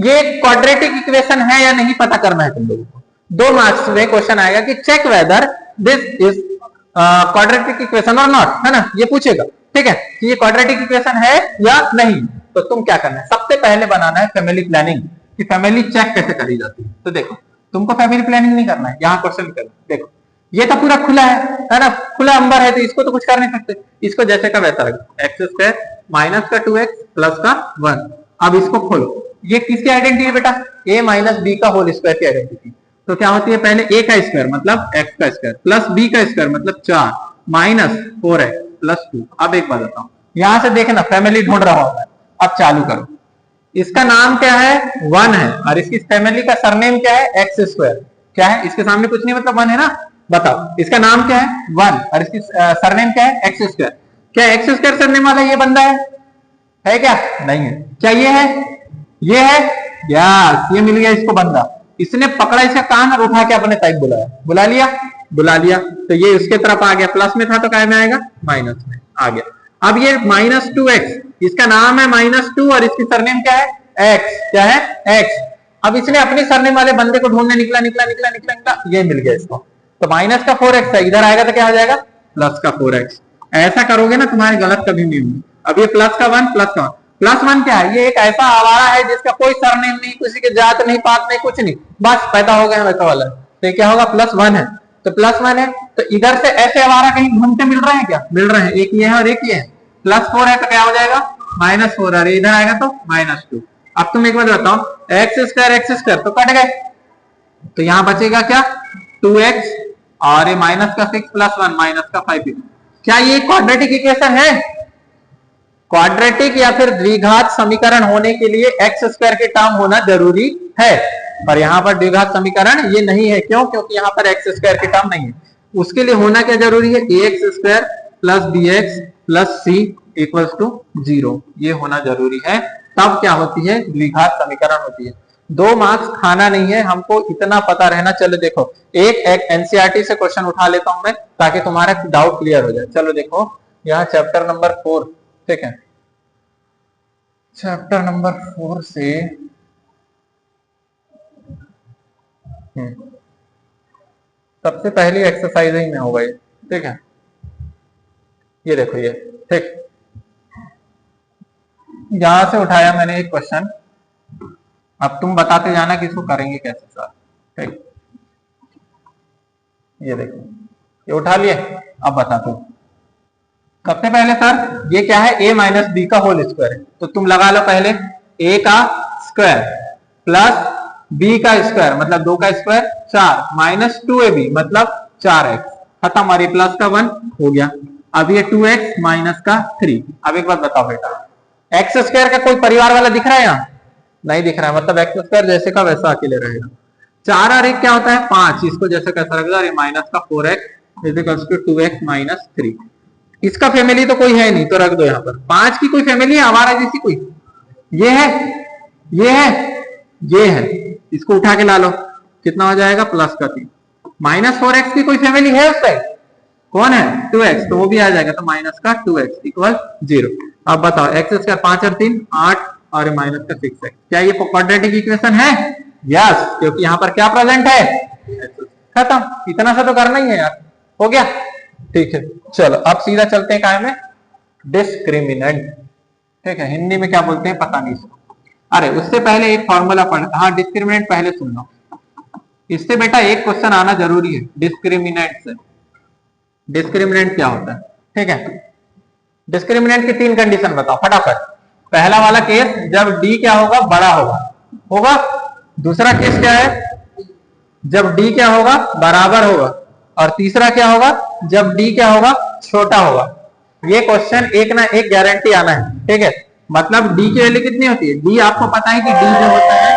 ये क्वाड्रेटिक इक्वेशन है या नहीं पता करना है तुम लोगों को। 2 मार्क्स में क्वेश्चन आएगा कि check whether this is quadratic equation और नॉट, है ना, ये पूछेगा। ठीक है, कि ये क्वाड्रेटिक इक्वेशन है या नहीं। तो तुम क्या करना है, सबसे पहले बनाना है फैमिली प्लानिंग, कि फैमिली चेक कैसे करी जाती है। तो देखो तुमको फैमिली प्लानिंग नहीं करना है, यहाँ क्वेश्चन करना। देखो ये तो पूरा खुला है ना, खुला अंबर है, तो इसको तो कुछ कर नहीं सकते, इसको जैसे का वैसा रखो, x² - 2x + 1। अब इसको खोलो, ये किसकी आइडेंटिटी है बेटा, a - b का होल स्क्वायर की आइडेंटिटी। तो क्या होती है, पहले a का स्क्वायर मतलब x का स्क्वायर प्लस b का स्क्वायर मतलब 4 माइनस 4x + 2। अब एक बात बताऊं, यहां से देखना फैमिली ढूंढ रहा होगा। अब चालू करो, इसका नाम क्या है, 1 है, और इसकी फैमिली का सरनेम क्या है, x²। क्या है, इसके सामने कुछ नहीं मतलब 1 है ना। बताओ इसका नाम क्या है, 1, और इसकी सरनेम क्या है, x²। क्या x² सरनेम वाला ये बंदा है क्या, नहीं है। क्या ये है, ये है, यस, ये मिल गया इसको बंदा। इसने पकड़ा इसका कान और उठा के अपने टाइप बुलाया, बुला लिया, तो ये उसके तरफ आ गया, प्लस में था तो क्या में आएगा, माइनस में आ गया। अब ये -2x, इसका नाम है -2 और इसकी सरनेम क्या है, x। क्या है, x। अब इसने अपनी सरनेम वाले बंदे को ढूंढने निकला, ये मिल गया इसको। तो माइनस का 4x है, इधर आएगा तो क्या हो जाएगा, प्लस का 4x। ऐसा करोगे ना तुम्हारे गलत कभी नहीं होंगे। अब ये प्लस का 1, प्लस 1 क्या है, ये एक ऐसा आवारा है जिसका कोई सरनेम नहीं, किसी के जात नहीं, पात नहीं, कुछ नहीं, बस पैदा हो गया वैसा वाला। तो क्या होगा, +1 है। तो +1 है तो इधर से ऐसे आवारा कहीं घूमते मिल रहे हैं क्या, मिल रहे हैं, एक ये है और एक ये है। +4 है तो क्या हो जाएगा, -4 आ रही है, इधर आएगा तो -2। अब तुम एक बात बताओ, x स्क्वायर तो कट गए, तो यहां बचेगा क्या 2x और ये माइनस का 6 प्लस 1 माइनस का 5। क्या ये क्वाड्रेटिक इक्वेशन है? क्वाड्रेटिक या फिर द्विघात समीकरण होने के लिए एक्स स्क्वायर के टर्म होना जरूरी है, पर यहाँ पर द्विघात समीकरण ये नहीं है। क्यों? क्योंकि यहाँ पर एक्स स्क्वायर के टर्म नहीं है। उसके लिए होना क्या जरूरी है? ax square plus bx plus c equals to 0, ये होना जरूरी है, तब क्या होती है? द्विघात समीकरण होती है। 2 मार्क्स खाना नहीं है, हमको इतना पता रहना। चलो देखो, एक एनसीईआरटी से क्वेश्चन उठा लेता हूं मैं, ताकि तुम्हारा डाउट क्लियर हो जाए। चलो देखो, यहाँ चैप्टर नंबर 4, ठीक है, चैप्टर नंबर 4 से सबसे पहली एक्सरसाइज ही में होगा ये, ठीक है। ये देखो ये, ठीक, यहां से उठाया मैंने एक क्वेश्चन, अब तुम बताते जाना कि इसको करेंगे कैसे सर, ठीक। ये देखो, ये उठा लिए, अब बताते हो। सबसे पहले सर ये क्या है? a माइनस बी का होल स्क्वायर है, तो तुम लगा लो पहले a का स्क्वायर प्लस b का स्क्वायर मतलब 2 का स्क्वायर 4 माइनस 2ab मतलब 4x, खत्म, और ये प्लस का 1 हो गया। अब ये 2x माइनस का 3। अब एक बात बताओ बेटा, एक्स स्क्वायर का कोई परिवार वाला दिख रहा है? यहाँ नहीं दिख रहा है, मतलब एक्स स्क्वायर जैसे का वैसा अकेले रहेगा। 4 और 1 क्या होता है? 5, इसको जैसे कैसा रख दो, और ये माइनस का 4x is equals to 2x minus 3। इसका फैमिली तो कोई है नहीं, तो रख दो यहाँ पर। 5 की कोई फैमिली है हमारा जैसी कोई? ये है, ये है, ये है, इसको उठा के ला लो, कितना हो जाएगा? प्लस का 3। माइनस 4x की कोई फैमिली है उस साइड? कौन है? 2x, तो वो भी आ जाएगा, तो माइनस का 2x इक्वल 0। अब बताओ, एक्स स्क्वायर 5 और 3 8 और माइनस का 6x, क्या ये क्वाड्रेटिक इक्वेशन है? यस, क्योंकि यहाँ पर क्या प्रेजेंट है? खत्म, इतना सा तो करना ही है यार, हो गया, ठीक है। चलो अब सीधा चलते हैं काय में, डिस्क्रिमिनेंट, ठीक है। हिंदी में क्या बोलते हैं पता नहीं इसको। अरे उससे पहले एक फॉर्मूला पढ़, हाँ डिस्क्रिमिनेंट पहले सुन लो, इससे बेटा एक क्वेश्चन आना जरूरी है डिस्क्रिमिनेंट से। डिस्क्रिमिनेंट क्या होता है, ठीक है। डिस्क्रिमिनेंट की 3 कंडीशन बताओ फटाफट। पहला वाला केस जब d क्या होगा? बड़ा होगा। दूसरा केस क्या है? जब d क्या होगा? बराबर होगा। और तीसरा क्या होगा? जब d क्या होगा? छोटा होगा। ये क्वेश्चन एक ना एक गारंटी आना है, ठीक है। मतलब d की वैल्यू कितनी होती है? d आपको पता है कि d जो होता है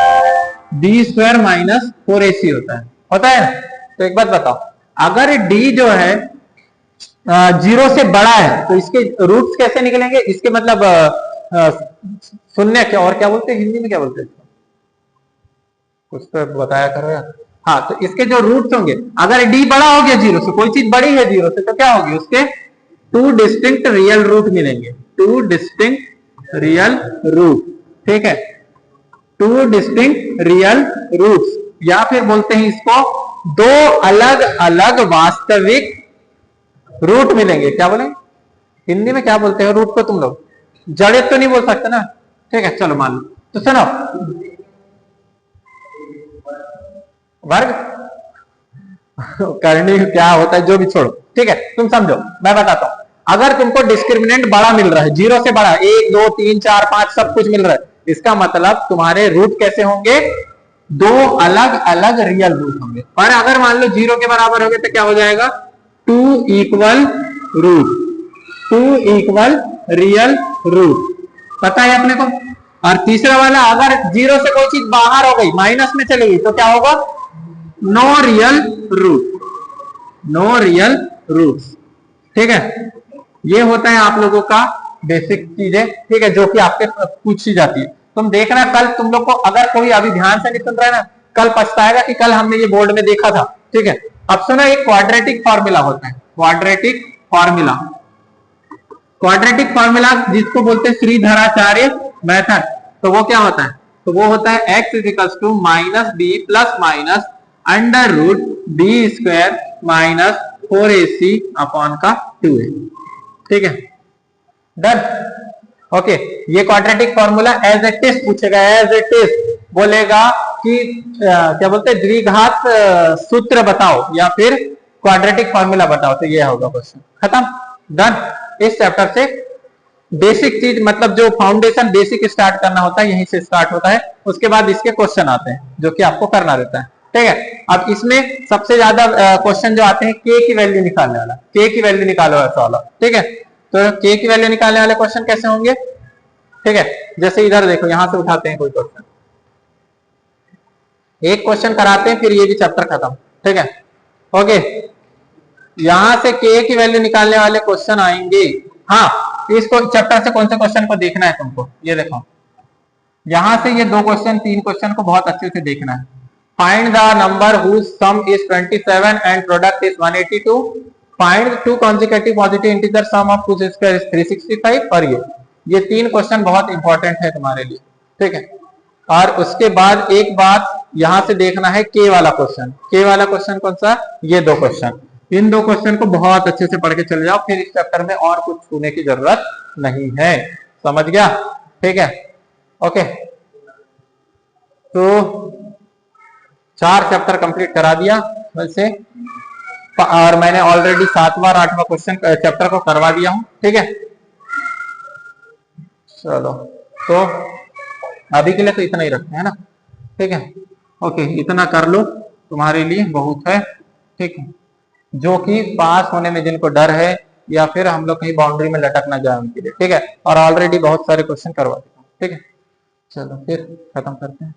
d स्क्वायर माइनस 4ac होता है। तो एक बात बताओ, अगर d जो है 0 से बड़ा है तो इसके रूट्स कैसे निकलेंगे? इसके मतलब शून्य क्या, और क्या बोलते हैं हिंदी में, क्या बोलते हैं कुछ तो बताया करो यार। हाँ, तो इसके जो रूट्स होंगे, अगर d बड़ा हो गया 0 से, कोई चीज बड़ी है 0 से, तो क्या होगी? उसके 2 डिस्टिंक्ट रियल रूट मिलेंगे, 2 डिस्टिंक्ट रियल रूट, ठीक है, 2 डिस्टिंक्ट रियल रूट्स, या फिर बोलते हैं इसको 2 अलग अलग वास्तविक रूट मिलेंगे। क्या बोलेंगे हिंदी में, क्या बोलते हैं रूट को तुम लोग? जड़े तो नहीं बोल सकते ना, ठीक है, चलो मान लो। तो सुनो, वर्ग करनी क्या होता है, जो भी छोड़ो, ठीक है, तुम समझो, मैं बताता हूं। अगर तुमको डिस्क्रिमिनेंट बड़ा मिल रहा है, 0 से बड़ा, 1 2 3 4 5 सब कुछ मिल रहा है, इसका मतलब तुम्हारे रूट कैसे होंगे? 2 अलग अलग रियल रूट होंगे। और अगर मान लो 0 के बराबर हो गए तो क्या हो जाएगा? 2 equal root, 2 equal real root, पता है अपने को। और तीसरा वाला, अगर 0 से कोई चीज बाहर हो गई, माइनस में चली गई, तो क्या होगा? No real root, no real roots, ठीक है। ये होता है आप लोगों का बेसिक चीजें, ठीक है, जो कि आपके पूछी जाती है। तुम देखना कल तुम लोग को, अगर कोई अभी ध्यान से नहीं सुन रहा है ना, कल पछताएगा कि कल हमने ये बोर्ड में देखा था, ठीक है। अब सुनो, एक क्वाड्रेटिक फॉर्मूला होता है, क्वाड्रेटिक फॉर्मूला, क्वाड्रेटिक फॉर्मूला जिसको बोलते हैं श्रीधराचार्य मेथड। तो वो क्या होता है? तो वो होता है x is equals to minus B plus minus under root B square minus 4ac upon का 2a, ठीक है, डन, ओके। ये quadratic formula as it is पूछेगा, एज इट इज बोलेगा कि क्या बोलते हैं, द्विघात सूत्र बताओ या फिर क्वाड्रेटिक फॉर्मूला बताओ, तो ये होगा क्वेश्चन, खत्म, डन। इस चैप्टर से बेसिक चीज मतलब जो फाउंडेशन बेसिक स्टार्ट करना होता है यहीं से स्टार्ट होता है, उसके बाद इसके क्वेश्चन आते हैं जो कि आपको करना रहता है। ठीक है, अब इसमें सबसे ज्यादा क्वेश्चन जो आते हैं के की वैल्यू निकालने वाला, के की वैल्यू निकालो ऐसा वाला। ठीक है, तो के की वैल्यू निकालने वाले क्वेश्चन कैसे होंगे? ठीक है, जैसे इधर देखो, यहां से उठाते हैं कोई क्वेश्चन, एक क्वेश्चन कराते हैं फिर ये भी चैप्टर खत्म। ठीक है, ओके, यहां से के की वैल्यू निकालने वाले क्वेश्चन आएंगे। हाँ, इसको चैप्टर से कौन से क्वेश्चन को देखना है तुमको, ये देखो यहां से ये दो क्वेश्चन तीन क्वेश्चन को बहुत अच्छे से देखना है। Find the number whose sum is 27 and product is 182, find two consecutive positive integer sum of whose square is 365। और ये तीन क्वेश्चन बहुत इंपॉर्टेंट है तुम्हारे लिए। ठीक है, और उसके बाद एक बात यहां से देखना है के वाला क्वेश्चन। के वाला क्वेश्चन कौन सा? ये दो क्वेश्चन, इन दो क्वेश्चन को बहुत अच्छे से पढ़ के चले जाओ, फिर इस चैप्टर में और कुछ छूने की जरूरत नहीं है। समझ गया? ठीक है, ओके, तो 4 चैप्टर कंप्लीट करा दिया वैसे, और मैंने ऑलरेडी 7वां 8वां क्वेश्चन चैप्टर को करवा दिया हूं। ठीक है, चलो तो अभी के लिए तो इतना ही रखते हैं ना। ठीक है, ओके, इतना कर लो, तुम्हारे लिए बहुत है। ठीक है, जो कि पास होने में जिनको डर है या फिर हम लोग कहीं बाउंड्री में लटक ना जाए उनके लिए। ठीक है, और ऑलरेडी बहुत सारे क्वेश्चन करवा दिए। ठीक है, चलो फिर खत्म करते हैं।